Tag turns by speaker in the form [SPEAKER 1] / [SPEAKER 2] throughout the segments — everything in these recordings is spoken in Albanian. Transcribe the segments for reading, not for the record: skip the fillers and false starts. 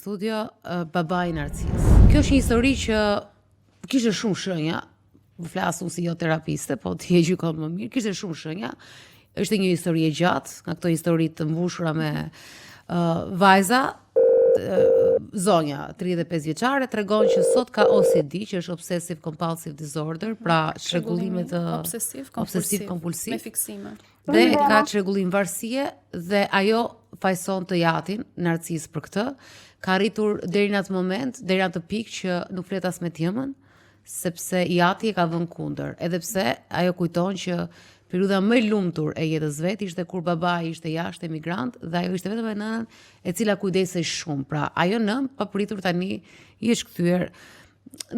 [SPEAKER 1] studio babai i Narcis. Kjo është një histori që kishte shumë shenja. Flas unë si jo terapiste, po ti e gjykon më mirë. Kishte shumë shenja. Është një histori e gjatë, nga këto histori të mbushura me vajza. Zonja, 35 vjeçare, tregon që sot ka OCD, që është Obsessive Compulsive Disorder, pra çrregullime të obsesiv kompulsiv
[SPEAKER 2] me fiksime.
[SPEAKER 1] Dhe ka çrregullim varësie dhe ajo fajson të jatin Narcis për këtë. Ka arritur deri në atë moment, deri në atë pikë që nuk flet as me tjemën, sepse jati e ka vënë kundër. Edhe pse ajo kujton që periudha më e lumtur e jetës vet ishte kur babai ishte jashtë emigrant dhe ajo ishte vetëm me nënën e cila kujdesej shumë. Pra ajo nën papritur tani i është kthyer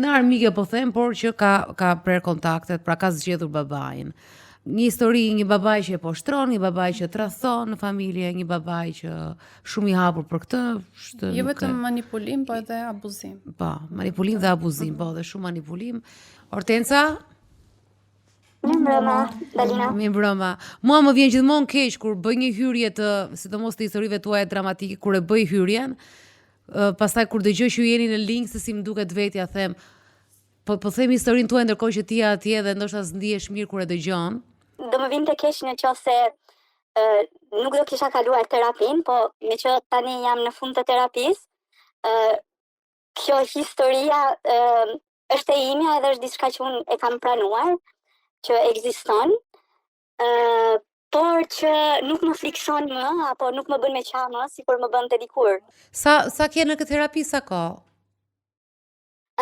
[SPEAKER 1] në armike po them, por që ka prerë kontaktet, pra ka zgjedhur babain. Një histori, një babai që e poshtron, një babai që tradhton në familje, një babai që shumë i hapur për këtë.
[SPEAKER 2] Jo vetëm manipulim, po edhe abuzim.
[SPEAKER 1] Po, manipulim dhe abuzim, po dhe shumë manipulim. Hortenca?
[SPEAKER 3] Mirëmbrëma, Dalina.
[SPEAKER 1] Mirëmbrëma. Mua më vjen gjithmonë keq kur bëj një hyrje të, sidomos të historive tuaja dramatike, kur e bëj hyrjen, pastaj kur dëgjoj që jeni në link se si më duket vetja, them, po them historinë tuaj ndërkohë që ti je atje dhe ndoshta s'ndihesh mirë kur e dëgjon.
[SPEAKER 3] Do më vinte keq nëse nuk do kisha kaluar terapin, po me që tani jam në fund të terapisë, kjo historia është e imja edhe është diçka që unë e kam pranuar, që ekziston, por që nuk më frikson më, apo nuk më bën me qa më, si kur më bën të dikur.
[SPEAKER 1] Sa ke në këtë terapi, sa ka?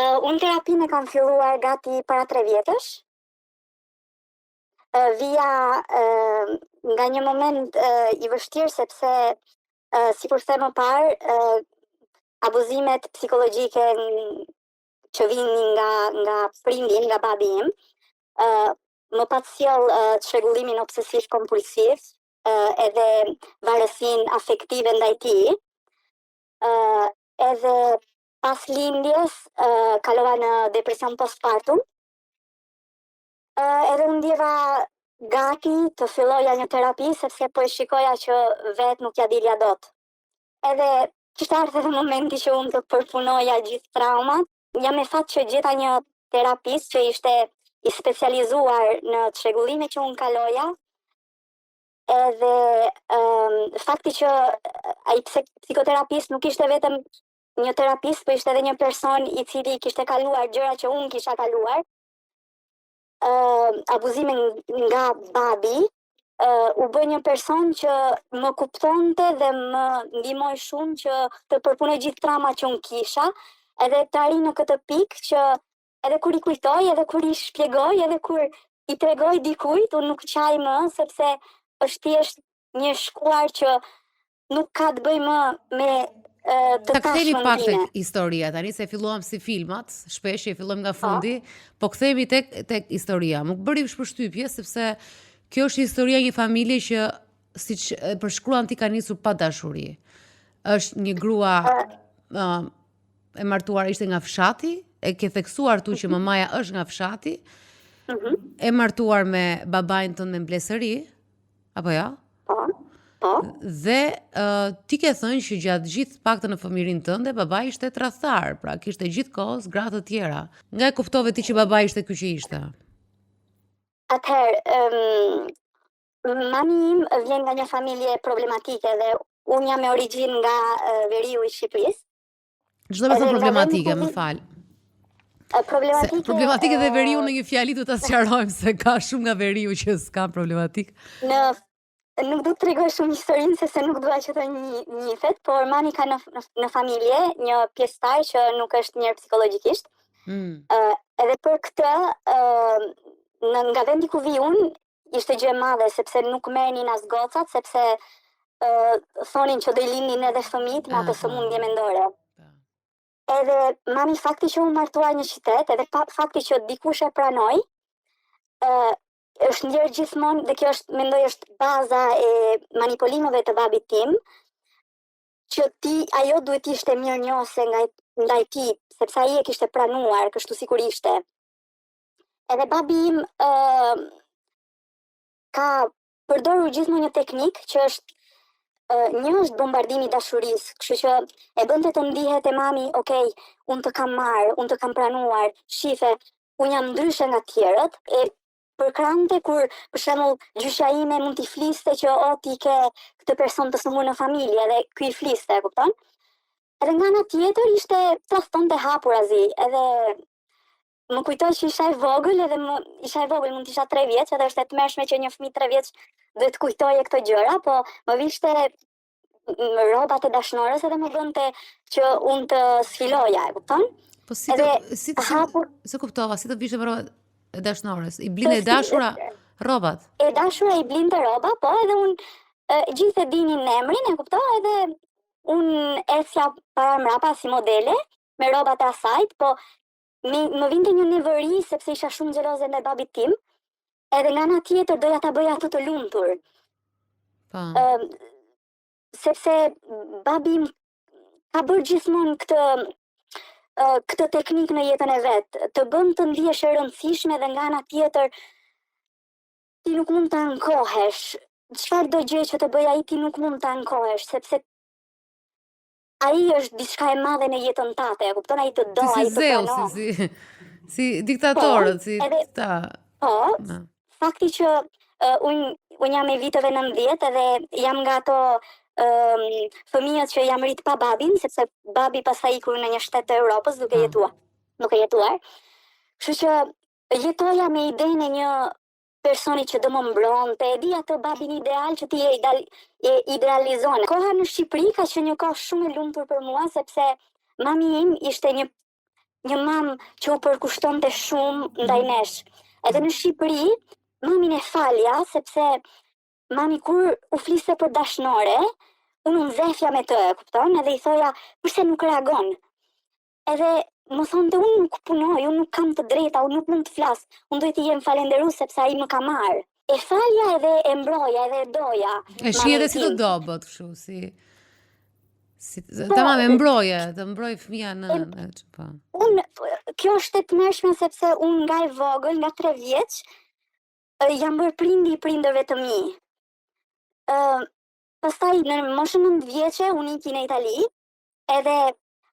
[SPEAKER 3] Unë terapin e kam filluar gati para 3 vjetësh, via nga një moment i vështirë, sepse, si kur the më parë, abuzimet psikologjike që vinin nga prindi, nga babi im, më patë sjell çrregullimin obsesiv kompulsiv, edhe varësinë afektive ndaj tij, edhe pas lindjes kalova në depresion postpartum, edhe unë ndjeva gati të filloja një terapi, sepse po e shikoja që vetë nuk ja dilja dot. Edhe kishte ardhur edhe momenti që unë të përpunoja gjithë traumat. Jam e fat që gjeta një terapist që ishte i specializuar në çrregullime që unë kaloja, edhe fakti që ai psikoterapist nuk ishte vetëm një terapist, po ishte edhe një person i cili kishte kaluar gjëra që unë kisha kaluar, abuzime nga babi, u bë një person që më kuptonte dhe më ndihmoi shumë që të përpunoj gjithë traumat që unë kisha, edhe të arri në këtë pikë që edhe kur i kujtoj, edhe kur i shpjegoj, edhe kur i tregoj dikujt, unë nuk qaj më, sepse është thjesht një shkuar që nuk ka të bëj më me të tashmën time.
[SPEAKER 1] Ta kthehemi pak tek historia tani, se filluam si filmat, shpesh e fillojmë nga fundi, po kthehemi tek historia. Më bëri përshtypje sepse kjo është historia e një familje që, siç e përshkruan ti, ka nisur pa dashuri. Është një grua e martuar, ishte nga fshati, e ke theksuar tu që mamaja është nga fshati, e martuar me babain tënd në Mbledhëri, apo ja?
[SPEAKER 3] Po.
[SPEAKER 1] Dhe ti ke thënë që gjatë gjithë paktën në fëmijërinë tënde babai ishte tradhtar, pra kishte gjithkohës gra të tjera. Nga e kuptove ti që babai ishte ky që ishte?
[SPEAKER 3] Atëherë, mami im vjen nga një familje problematike dhe unë jam me origjinë nga veriu i Shqipërisë.
[SPEAKER 1] Çdo më thon problematike, më fal.
[SPEAKER 3] Problematike
[SPEAKER 1] dhe veriu në një fjali du ta sqarojmë se ka shumë nga veriu që s'ka problematik.
[SPEAKER 3] Nuk du të tregoj shumë historinë, se nuk dua që të njihet, por mami ka në familje një pjesëtar që nuk është mirë psikologjikisht. Edhe për këtë, nga vendi ku vi unë, ishte gjë e madhe, sepse nuk merrnin as gocat, sepse thonin që do i lindnin edhe fëmijët me atë sëmundje mendore. Edhe mami fakti që u martua një qytet, edhe fakti që dikush e pranoi, është ndjerë gjithmonë, dhe kjo është, mendoj, është baza e manipulimeve të babit tim, që ajo duhet ishte mirë njohse ndaj tij, sepse ai e kishte pranuar, kështu sikur ishte. Edhe babi im ka përdorur gjithmonë një teknikë që është një është bombardimi i dashurisë, kështu që e bënte të ndihet e mami, okay, unë të kam marrë, unë të kam pranuar, shife, unë jam ndryshe nga tjerët, e përkrante kur, për shembull, gjyshja ime mund t'i fliste që ti ke këtë person të smur në familje dhe ky i fliste, e kupton? Edhe nga ana tjetër ishte thonte hapur azi, edhe më kujtoj që isha e vogël, mund të isha 3 vjeç, edhe është e tmerrshme që një fëmijë 3 vjeç duhet kujtoje këto gjëra, po më vishte rrobat e dashnores edhe më bënte që unë të sfiloja, e kupton?
[SPEAKER 1] Po se kuptova, si të vishte rrobat e dashnores? I blinte e dashura rrobat?
[SPEAKER 3] E dashura i blinte rroba, po edhe unë gjithë e dinin emrin, e kupton? Edhe unë esja para mrapa si modele, me rrobat e asajt, po më vinte një nevëri sepse isha shumë xheloze ndaj babit tim, edhe nga ana tjetër doja ta bëja ato të lumtur. Sepse babi ka bërë gjithmonë këtë teknikë në jetën e vet, të bën të ndihesh e rëndësishme dhe nga ana tjetër ti nuk mund të ankohesh. Çfarëdo gjë që të bëj ai ti nuk mund të ankohesh, sepse ai është diçka e madhe në jetën tate, e kupton? Ai të do, ai të pranon.
[SPEAKER 1] Si diktatorët, si ta.
[SPEAKER 3] Po, fakti që unë jam e viteve 90 edhe jam nga ato fëmijët që jam rrit pa babin, sepse babi pastaj ikur në një shtet të Europës duke jetuar. Kështu që jetoja me idenë e një personi që do më mbronte, e di atë babin ideal që ti e idealizon. Koha në Shqipëri ka qenë një kohë shumë e lumtur për mua, sepse mami im ishte një mam që u përkushtonte shumë ndaj nesh. Edhe në Shqipëri, mamin e falja, sepse mami kur u fliste për dashnore, unë nxefja me të, kupton? Edhe i thoja, përse nuk reagon? Edhe më thonte, unë nuk punoj, unë nuk kam të drejta, unë nuk mund të flas, unë duhet të jem falenderues sepse ai më ka marrë. E falja edhe e mbroja edhe e doja.
[SPEAKER 1] E shi edhe si të dobët, kështu, tamam, e mbroje, të mbroj fëmija në po.
[SPEAKER 3] Kjo është e tmerrshme sepse unë nga e vogël, nga 3 vjeç, jam bërë prindi i prindërve të mi. Pastaj në moshën 9 vjeçe unë iki në Itali, edhe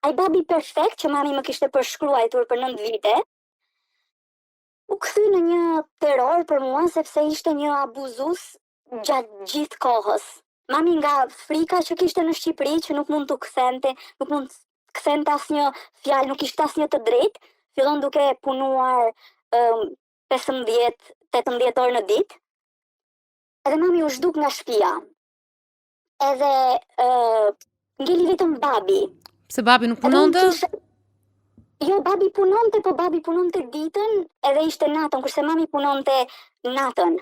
[SPEAKER 3] ai babi perfekt që mami më kishte përshkruar për 9 vite, u kthy në një terror për mua sepse ishte një abuzues gjatë gjithë kohës. Mami nga frika që kishte në Shqipëri, që nuk mund të kthente, nuk mund të kthente asnjë fjalë, nuk kishte asnjë të drejtë, fillon duke punuar 15-18 orë në ditë. Edhe mami u zhduk nga shtëpia. Edhe ngeli vetëm babi.
[SPEAKER 1] Pse babi nuk punonte?
[SPEAKER 3] Jo, babi punonte, po babi punonte ditën edhe ishte natën, kurse mami punonte natën.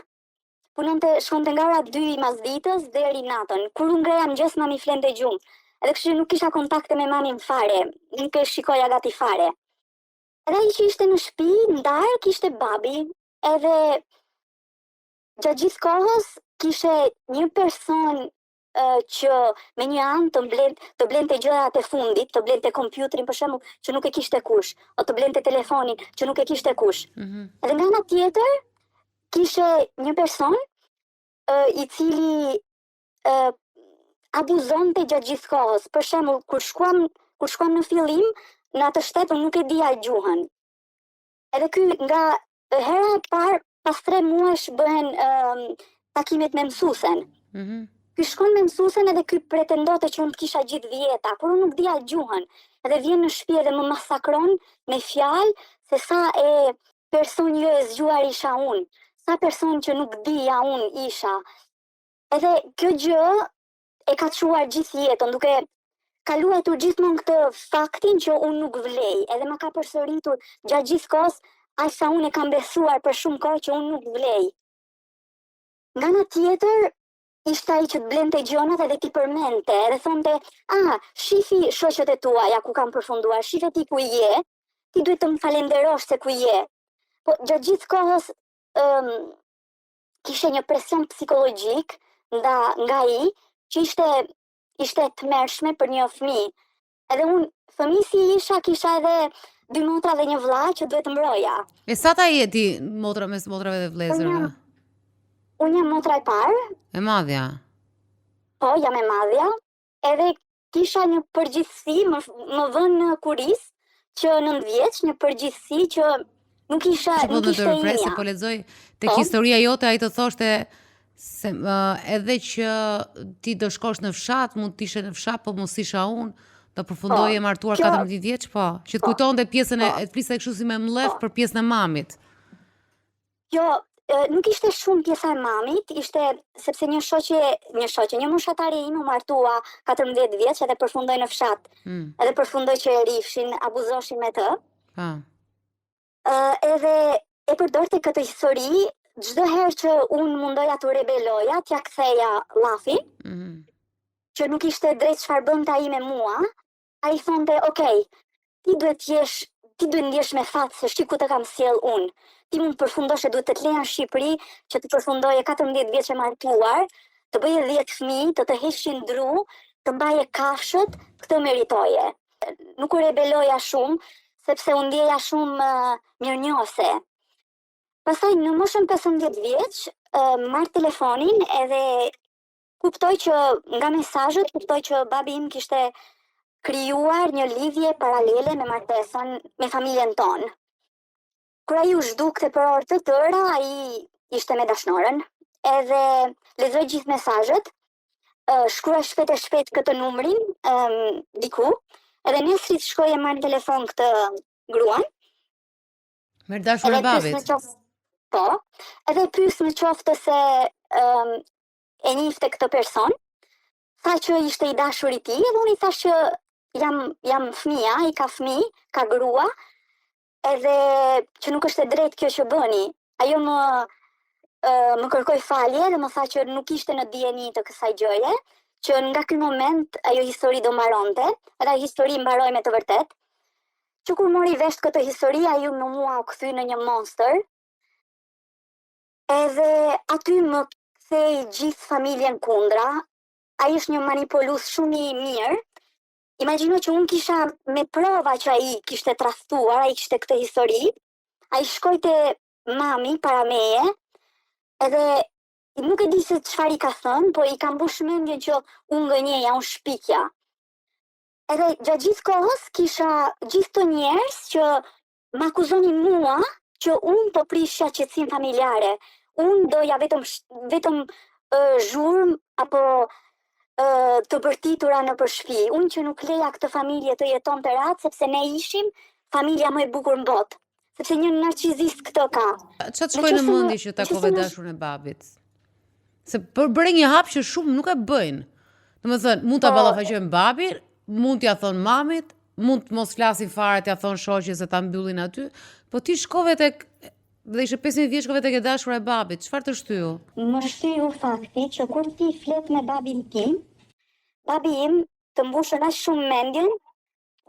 [SPEAKER 3] Shkonte nga ora 2 masditës deri natën. Kur unë ngreja mëngjes, mami flente gjumë. Edhe kështu nuk kisha kontakte me mamin fare, nuk e shikoja gati fare. Edhe ai që ishte në shtëpi, ndark ishte babi, edhe gjatë gjithë kohës kishe një person që me një anë të blente gjërat e fundit, të blente kompjuterin për shembull që nuk e kishte kush, o të blente telefonin që nuk e kishte kush. Edhe nga ana tjetër kishe një person i cili abuzonte gjatë gjithë kohës. Për shembull, kur shkuam në fillim, në atë shtet unë nuk e dija gjuhën. Edhe ky nga hera e parë pas 3 muajsh bëhen takimet me mësuesen. Ky shkon me mësuesen edhe ky pretendonte që unë të kisha gjithë vjeta, por unë nuk dija gjuhën. Edhe vjen në shtëpi edhe më masakron me fjalë se sa e person jo e zgjuar isha unë, sa person që nuk dija unë isha. Edhe kjo gjë e ka çuar gjithë jetën, duke kaluar gjithmonë këtë faktin që unë nuk vlej, edhe më ka përsëritur gjatë gjithë kohës aq sa unë e kam besuar për shumë kohë që unë nuk vlej. Nga ana tjetër, ishte ai që të blente gjonat edhe ti përmente, edhe thonte, shifi shoqet e tuaja ku kam përfunduar, shife ti ku je, ti duhet të më falenderosh se ku je. Po gjatë gjithë kohës kishe një presion psikologjik nga ai që ishte tmerrshme për një fëmijë. Edhe unë fëmijë si kisha edhe 2 motra dhe një vlla që duhet të mbroja.
[SPEAKER 1] E sa ta jeti motra mes motrave dhe vëllezërve?
[SPEAKER 3] Unë jam motra e parë.
[SPEAKER 1] E madhja.
[SPEAKER 3] po, jam e madhja, edhe kisha një përgjithësi, më vën në kuris, që 9 vjeç, një përgjithësi që nuk ishte imja.
[SPEAKER 1] Po lexoj tek historia jote, ai të thoshte se edhe që ti do shkosh në fshat, mund të ishe në fshat, po mos isha unë, do përfundoje martuar 14 vjeç, po. Që të kujtonte pjesën e fliste kështu si me mllef për pjesën e mamit.
[SPEAKER 3] Jo, nuk ishte shumë pjesa e mamit, ishte sepse një shoqe, një moshatare ime u martua 14 vjeç edhe përfundoi në fshat. Edhe përfundoi që e rifshin, abuzoshin me të. Edhe e përdorte këtë histori, çdo herë që unë mundoja të rebeloja, t'ja ktheja llafin, që nuk ishte drejt çfarë bënte ai me mua, ai thonte, "Okej, ti duhet ndjesh me fat se shiku të kam sjell unë. Ti mund përfundosh e duhet të leja në Shqipëri që të përfundoje 14 vjeç e martuar, të bëje 10 fëmijë, të heqin dru, të mbaje kafshët, këtë meritoje." Nuk u rebeloja shumë, sepse u ndjeja shumë mirënjohëse. Pastaj në moshën 15 vjeç, marr telefonin edhe kuptoj që nga mesazhet kuptoj që babi im kishte krijuar një lidhje paralele me martesën me familjen tonë. Kur ai u zhdukte për orë të tëra, ai ishte me dashnorën, edhe lexoj gjithë mesazhet, shkruaj shpejt këtë numrin diku, edhe nesrit shkoj e marr në telefon këtë gruan.
[SPEAKER 1] Merr dashur e babit.
[SPEAKER 3] Po, edhe pyes në qoftë se e njifte këtë person, tha që ishte i dashur i tij, edhe unë i thash që jam fëmia, i ka fëmijë, ka grua, edhe që nuk është e drejtë kjo që bëni. Ajo më kërkoi falje dhe më tha që nuk ishte në dieni të kësaj gjëje, që nga ky moment ajo histori do mbaronte, edhe ajo histori mbaroi me të vërtet. Që kur mori vesh këtë histori, ajo në mua u kthy në një monster. Edhe aty më kthej gjithë familjen kundra. Ai është një manipulues shumë i mirë. Imagjino që unë kisha me prova që ai kishte tradhtuar, ai kishte këtë histori. Ai shkoi te mami para meje, edhe nuk e di se çfarë i ka thënë, po i ka mbush mendjen që unë gënjeja, unë shpikja. Edhe gjatë gjithë kohës kisha gjithë të njerëz që më akuzonin mua që unë po prishja qetësinë familjare. Unë doja vetëm zhurmë apo të bërtitura në përshpi. Unë që nuk leja këtë familje të jeton të ratë, sepse ne ishim familja më e bukur në botë. Sepse një narcisist këtë ka.
[SPEAKER 1] Qa të shkoj në mendje që takove dashurën e babit? Se bëre një hap që shumë nuk e bëjnë. Domethënë, mund ta ballafaqojnë babin, mund t'ja thonë mamit, mund të mos flasin fare, t'ja thonë shoqjes se ta mbyllin aty, po ti shkove tek dhe ishe 15 vjeç shkove tek e dashura e babit. Çfarë të shtyu?
[SPEAKER 3] Më shtyu fakti që kur ti flet me babin tim, babi im të mbushën aq shumë mendjen,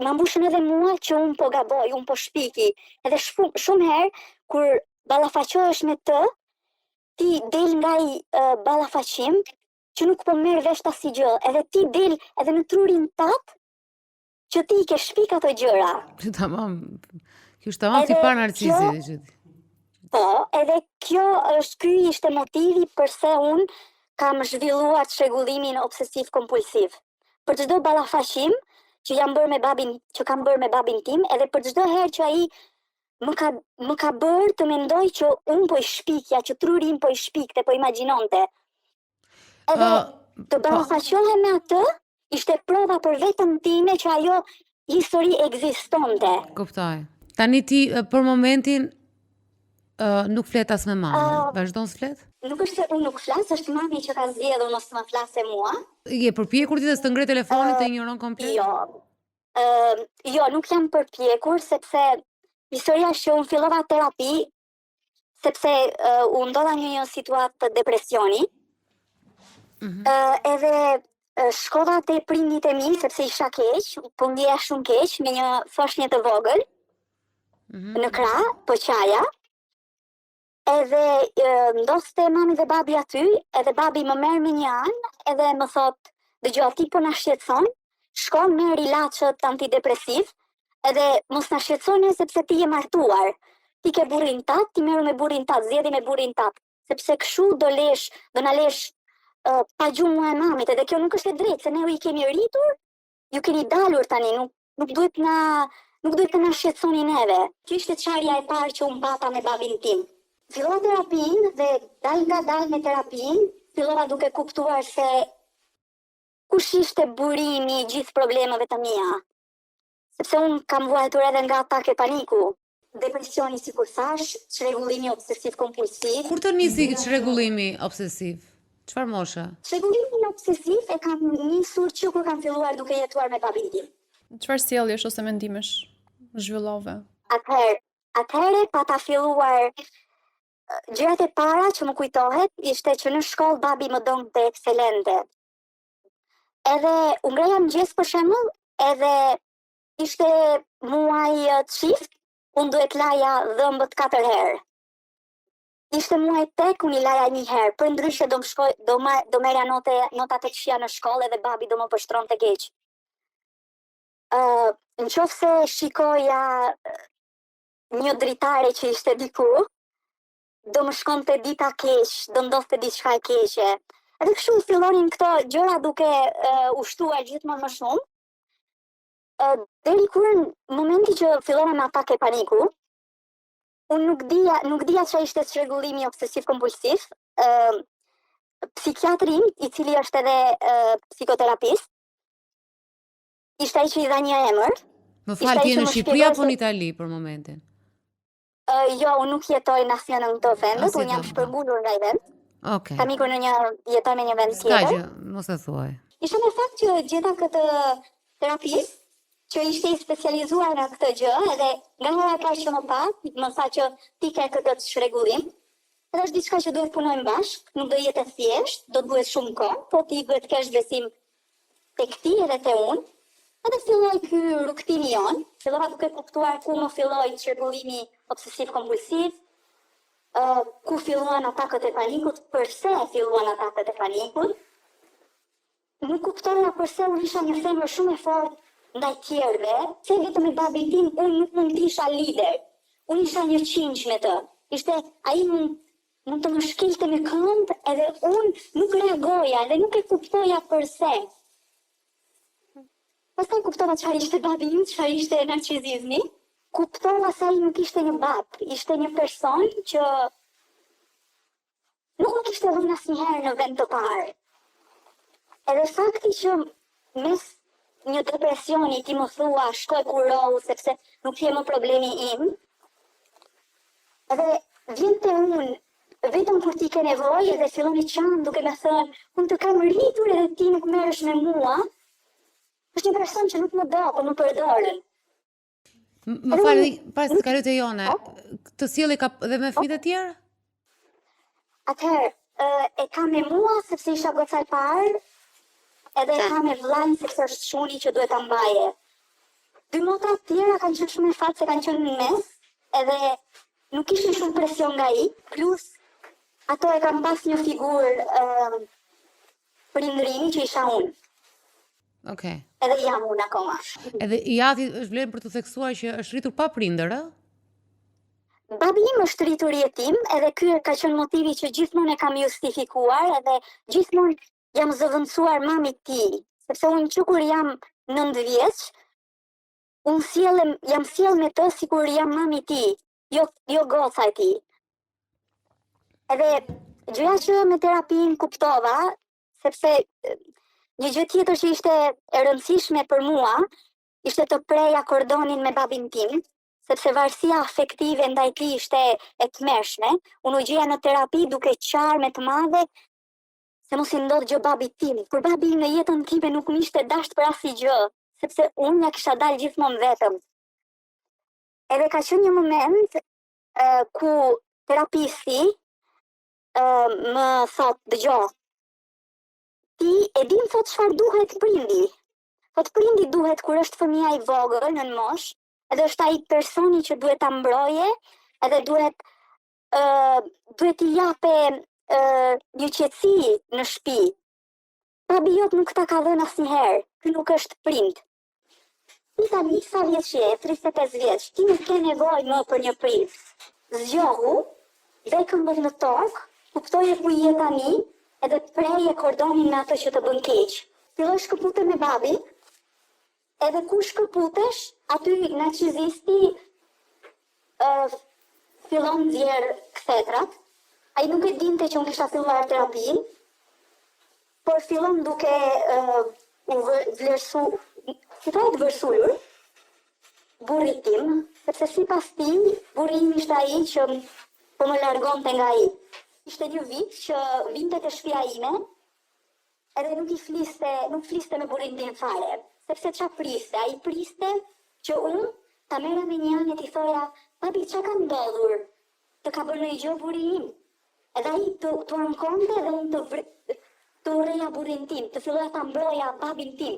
[SPEAKER 3] më mbushën edhe mua që unë po gaboj, unë po shpiki. Edhe shumë herë kur ballafaqohesh me të, ti del nga i ballafaqim që nuk po merr vesh asnjë gjë, edhe ti del edhe në trurin tat që ti ke shpik ato gjëra.
[SPEAKER 1] Tamam. Kjo është tamam tipa narcizi.
[SPEAKER 3] Po, edhe ky ishte motivi përse unë kam zhvilluar çrregullimin obsesiv kompulsiv. Për çdo ballafaqim që kam bërë me babin tim, edhe për çdo herë që ai më ka bërë të mendoj që unë po i shpikja, që truri im po i shpikte, po imagjinonte. Edhe të ballafaqohem me atë, ishte prova për vetëm time që ajo histori ekzistonte.
[SPEAKER 1] Kuptoj. Tani ti për momentin nuk flet as me mamën. Vazhdon të flet?
[SPEAKER 3] Nuk është se unë nuk flas, është mami që ka zgjedhur mos të më flasë mua.
[SPEAKER 1] Je përpjekur ti të ngre telefonin të ignoron komplet?
[SPEAKER 3] Jo, nuk jam përpjekur sepse historia është që unë fillova terapi sepse u ndodha një situatë të depresioni. Edhe shkova te prindit e mi sepse isha keq, po ndjeja shumë keq me një foshnjë të vogël në krah, po qaja. Edhe ndoste mami dhe babi aty, edhe babi më merr me një anë, edhe më thot, dëgjoj, ti po na shqetëson, shko merr ilaçet antidepresiv, edhe mos na shqetësoni sepse ti je martuar. Ti ke burrin tat, ti merru me burrin tat, zjedhi me burrin tat, sepse kështu do na lesh pa gjumë mua e mamit, edhe kjo nuk është e drejtë, se ne i kemi rritur, ju keni dalur tani, nuk duhet të na shqetësoni neve. Kjo ishte çarja e parë që unë pata me babin tim. Fillova terapinë dhe dal me terapinë, fillova duke kuptuar se kush ishte burimi i gjithë problemeve të mia. Sepse unë kam vuajtur edhe nga atake paniku, depresioni sikur thash, çrregullimi obsesiv kompulsiv.
[SPEAKER 1] Kur të nisi çrregullimi obsesiv? Çfarë moshe?
[SPEAKER 3] Çrregullimin obsesiv e kam nisur që kur kam filluar duke jetuar me babin tim.
[SPEAKER 2] Çfarë sjelljesh ose mendimesh zhvillove?
[SPEAKER 3] Atëherë pata filluar gjërat e para që më kujtohet ishte që në shkollë babi më donte ekselente. Edhe u ngreja mëngjes për shembull, edhe ishte muaj çift, unë duhet laja dhëmbët 4 herë. Ishte muaj tek, unë i laja 1 herë, për ndryshe do merja nota të këqija në shkollë edhe babi do më pështronte keq. Në qoftë se shikoja një dritare që ishte diku, do më shkonte dita keq, do ndodhte diçka e keqe. Edhe kështu fillonin këto gjëra duke ushtuar gjithmonë më shumë. Deri kur në momenti që fillova me atake paniku, unë nuk dija çfarë ishte çrregullimi obsesiv kompulsiv. Psikiatri, i cili është edhe psikoterapist, ishte ai që i dha një emër.
[SPEAKER 1] Më fal, ti je në Shqipëri apo në Itali për momentin?
[SPEAKER 3] Jo, unë nuk jetoj në asnjë në këto vendet, unë jam shpërngulur nga ai vend.
[SPEAKER 1] Okej.
[SPEAKER 3] Kam ikur jetoj në një vend tjetër.
[SPEAKER 1] Ska gjë, mos e thuaj.
[SPEAKER 3] Ishte në fakt që gjeta këtë terapist që ishte i specializuar në këtë gjë, edhe nga hera ka që më tha që ti ke këtë çrregullim. Edhe është diçka që duhet punojmë bashkë, nuk do jetë e thjeshtë, do të duhet shumë kohë, po ti duhet të kesh besim tek ti edhe te unë. Edhe filloi ky rrugtimi jon, fillova duke kuptuar ku më filloi çrregullimi obsesiv kompulsiv, ku filluan atakët e panikut, përse filluan atakët e panikut. Nuk kuptova përse unë isha një femër shumë e fortë ndaj tjerëve, se vetëm me babin tim unë nuk mund të isha lider. Unë isha një qingj me të. Ishte ai mund të më shkelte me këmbë, edhe unë nuk reagoja dhe nuk e kuptoja përse. Pastaj kuptova çfarë ishte babi im, çfarë ishte narcisizmi. Kuptova se ai nuk ishte një bab, ishte një person që nuk më kishte dhënë asnjëherë në vend të parë. Edhe fakti që mes një depresioni ti më thua shkoj kurohu sepse nuk je më problemi im. Edhe vjen te unë vetëm kur ti ke nevojë dhe fillon i qanë duke me thënë unë të kam rritur edhe ti nuk merresh me mua. Është një person që nuk më do, po më përdorën.
[SPEAKER 1] Më falni, pas të kaloj te Jone, të sjelli ka dhe me fëmijët e tjerë?
[SPEAKER 3] Atëherë, e kam me mua sepse isha goca e parë, edhe e kam me vllajin sepse është shuni që duhet ta mbaje. 2 motra të tjera kanë qenë shumë e fatë se kanë qenë në mes, edhe nuk kishin shumë presion nga ai, plus ato e kanë pas një figurë prindërini që isha unë.
[SPEAKER 1] Okej.
[SPEAKER 3] Edhe jam unë akoma.
[SPEAKER 1] Edhe Jati është vlen për të theksuar që është rritur pa prindër, ë?
[SPEAKER 3] Babi im është rritur jetim, edhe ky ka qenë motivi që gjithmonë e kam justifikuar, edhe gjithmonë jam zëvendësuar mamit tij, sepse unë që kur jam 9 vjeç, unë jam sjell me të sikur jam mami i tij, jo goca e tij. Edhe gjëja që me terapin kuptova, sepse një gjë tjetër që ishte e rëndësishme për mua, ishte të preja kordonin me babin tim, sepse varësia afektive ndaj tij ishte e tmerrshme. Unë u gjeja në terapi duke qarë me të madhe se mos i ndodh gjë babit tim. Kur babi im në jetën time nuk më ishte dashur për asnjë gjë, sepse unë ja kisha dalë gjithmonë vetëm. Edhe ka qenë një moment ku terapisti më thot, dëgjoj, ti e din thot çfarë duhet prindi. Thot prindi duhet kur është fëmia i vogël në moshë, edhe është ai personi që duhet ta mbroje, edhe duhet i jape një qetësi në shtëpi. Babi jot nuk ta ka dhënë asnjëherë, ky nuk është prind. Ti tani sa vjeç je, 35 vjeç, ti nuk ke nevojë më për një prind. Zgjohu, dhe këmbën në tokë, kuptoje ku je tani, edhe preje kordonin me atë që të bën keq. Filloj shkëpute me babin, edhe ku shkëputesh, aty narcizisti fillon nxjerr kthetrat. Ai nuk e dinte që unë kisha filluar terapin, por fillon duke u vlerësuar burrit tim, sepse sipas tij, burri im ishte ai që po më largonte nga ai. Ishte një vit që vinte te shtëpia ime, edhe nuk fliste me burrin tim fare, sepse ç'a priste? Ai priste që unë ta merra me një anë e t'i thoja, papi, ç'a ka ndodhur? Të ka bërë ndonjë gjë burri im? Edhe ai të ankonte dhe unë të urreja burrin tim, të filloja ta mbroja babin tim.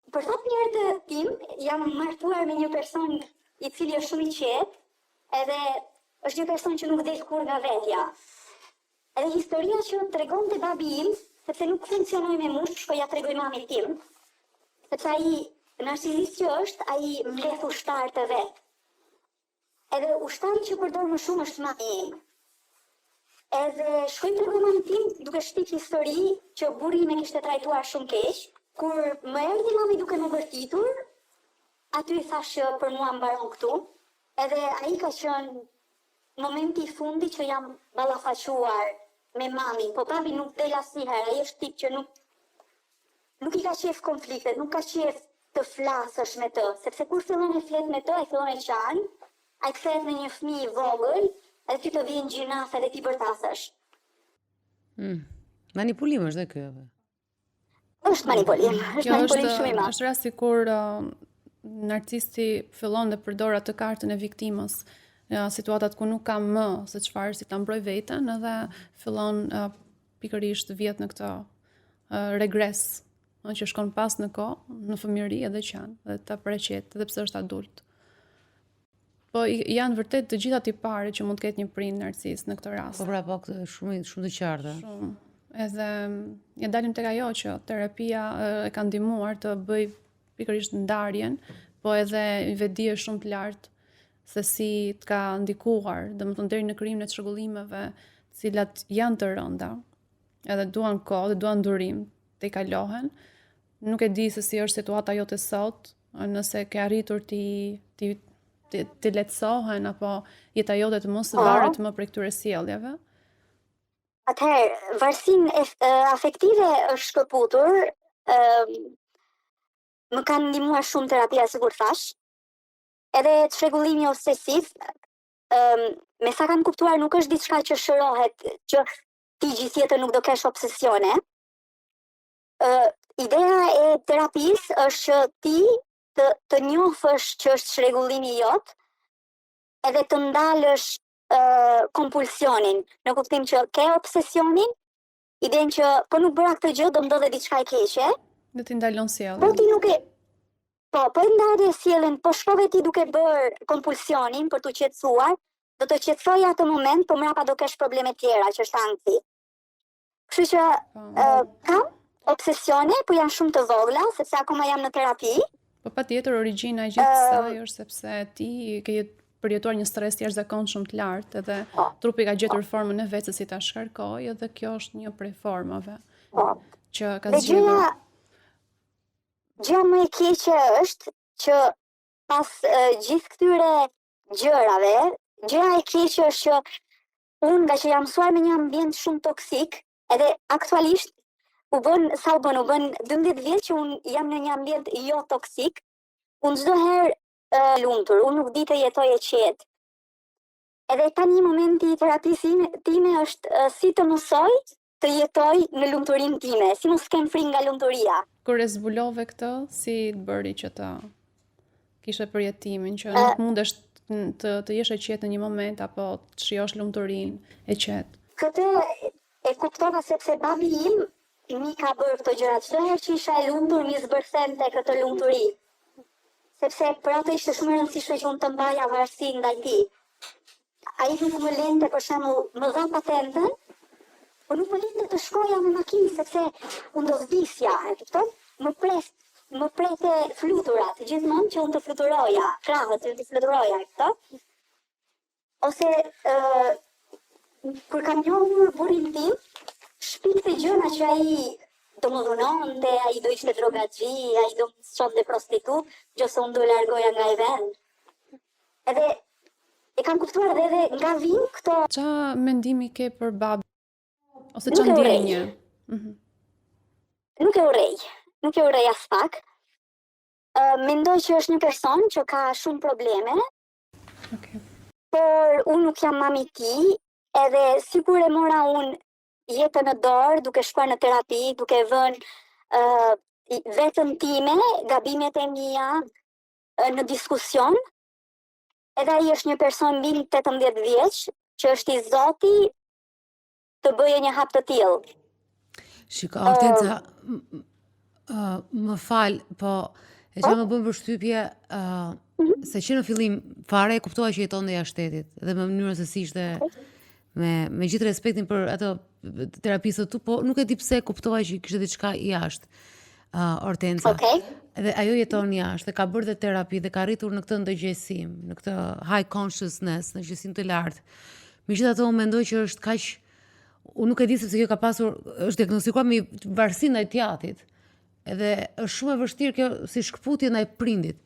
[SPEAKER 3] Për fat mirë të tim, jam martuar me një person i cili është shumë i qetë, edhe është një person që nuk del kur nga vetja. Edhe historia që tregonte babi im, sepse nuk funksionoi me mush, shko ja tregoj mamit tim, sepse ai narcisist që është, ai mbledh ushtar të vet. Edhe ushtari që përdor më shumë është mami im. Edhe shkoj tregoj mamit tim duke shtit histori që burri im e kishte trajtuar shumë keq. Kur më erdhi mami duke më bërtitur, aty i thash që për mua mbaron këtu, edhe ai ka qenë momenti i fundi që jam ballafaquar me mamin, po papi nuk del asnjëherë, ai është tip që nuk i ka qef konfliktet, nuk ka qef të flasësh me të, sepse kur fillon e flet me të, ai fillon e qan, ai kthehet në një fëmijë i vogël, edhe ty të vjen gjinaf edhe ti bërtasësh.
[SPEAKER 1] Manipulim është dhe kjo.
[SPEAKER 3] Është manipulim, shumë i madh.
[SPEAKER 2] Është rasti kur narcisti fillon dhe përdor atë kartën e viktimës, situatat ku nuk ka më se çfarë si ta mbroj veten, edhe fillon pikërisht vjet në këtë regres, që shkon pas në kohë, në fëmijëri edhe qan, dhe ta preqet, edhe pse është adult. Po janë vërtet të gjitha tipare që mund të ketë një prind narcist në këtë rast.
[SPEAKER 1] Po pra, po shumë të qarta.
[SPEAKER 2] Shumë. Edhe ja dalim tek ajo që terapia e ka ndihmuar të bëj pikërisht ndarjen, po edhe një vetdije shumë të lartë se si të ka ndikuar, domethënë deri në krijimin e çrregullimeve, të cilat janë të rënda, edhe duan kohë, dhe duan durim të i kalohen. Nuk e di se si është situata jote sot, nëse ke arritur të lehtësohen apo jeta jote të mos varet më prej këtyre sjelljeve.
[SPEAKER 3] Atëherë, varësinë afektive është shkëputur, më kanë ndihmuar shumë terapia, sikur thash, edhe çrregullimi obsesiv, me sa kam kuptuar nuk është diçka që shërohet, që ti gjithjetër nuk do kesh obsesione. Ideja e terapisë është që ti të njohësh që është çrregullimi jot, edhe të ndalësh kompulsionin, në kuptim që ke obsesionin, idenë që po nuk bëra këtë gjë do ndodhe diçka e keqe.
[SPEAKER 2] Do t'i ndalon sjelljen.
[SPEAKER 3] Po ti nuk e po e ndarje sjelljen, po shkove ti duke bërë kompulsionin për t'u qetësuar, do të qetësoj atë moment, po mrapa do kesh probleme tjera që është anksi. Kështu që kam obsesione, po janë shumë të vogla, sepse akoma jam në terapi.
[SPEAKER 2] Po patjetër origjina e gjithë kësaj është sepse ti ke përjetuar një stres të jashtëzakonshëm të lartë, edhe trupi ka gjetur formën e vet se si ta shkarkoj, edhe kjo është një prej formave që ka zgjedhur.
[SPEAKER 3] Gjëja më e keqe është që pas gjithë këtyre gjërave, gjëja e keqe është që unë nga që jam mësuar me një ambient shumë toksik, edhe aktualisht u bën 12 vjet që unë jam në një ambient jo toksik, unë çdo herë lumtur, unë nuk di të jetoj e qetë. Edhe tani momenti i terapisë time është si të mësoj të jetoj në lumturinë time, si mos kem frikë nga lumturia.
[SPEAKER 2] Kur e zbulove këtë, si të bëri që të kishe përjetimin, që nuk mundesh të jesh e qetë në një moment, apo të shijosh lumturinë e qetë?
[SPEAKER 3] Këtë e kuptova sepse babi im mi ka bërë këto gjëra. Çdo herë që isha e lumtur, mi zbërthente këtë lumturi. Sepse për atë ishte shumë e rëndësishme që unë të mbaja varësi ndaj tij. Ai nuk më lente, për shembull, më dha patentën, por nuk më lente të shkoja me makinë, sepse unë do vdisja, e kupton? Më prete fluturat, gjithmonë që unë të fluturoja, krahët të fluturoja, e kupton? Ose kur kam njohur burrin tim, shpikte gjëna që ai do më dhunonte, ai do ishte drogaxhi, ai do më çonte prostitut, gjose unë do largoja nga ai vend. Edhe e kam kuptuar edhe nga vin këto.
[SPEAKER 2] Qa mendimi ke për babë? Ose qa ndjenje?
[SPEAKER 3] Nuk e urrej as pak. Mendoj që është një person që ka shumë probleme, por unë nuk jam mami ti, edhe sikur e mora unë jetën në dorë, duke shkuar në terapi, duke vënë vetën time, gabimet e mia në diskusion, edhe ai është një person mbi 18 vjeç, që është i Zoti të bëje një hap të tillë.
[SPEAKER 1] Shiko, Hortensa, më fal, po e që më bën përshtypje se që në fillim fare e kuptoha që jeton dhe jashtë shtetit, dhe me mënyrën se si ishte me gjithë respektin për ato terapisë tu, po nuk e di pse kuptoha që kishte diçka jashtë. Hortensa. Dhe ajo jeton jashtë, dhe ka bërë dhe terapi dhe ka arritur në këtë ndërgjegjësim, në këtë high consciousness, në ndërgjegjësim të lartë. Megjithatë unë mendoj që është kaq, unë nuk e di sepse kjo ka pasur, është diagnostikuar me varësi ndaj tjatit. Edhe është shumë e vështirë kjo si shkputje ndaj prindit.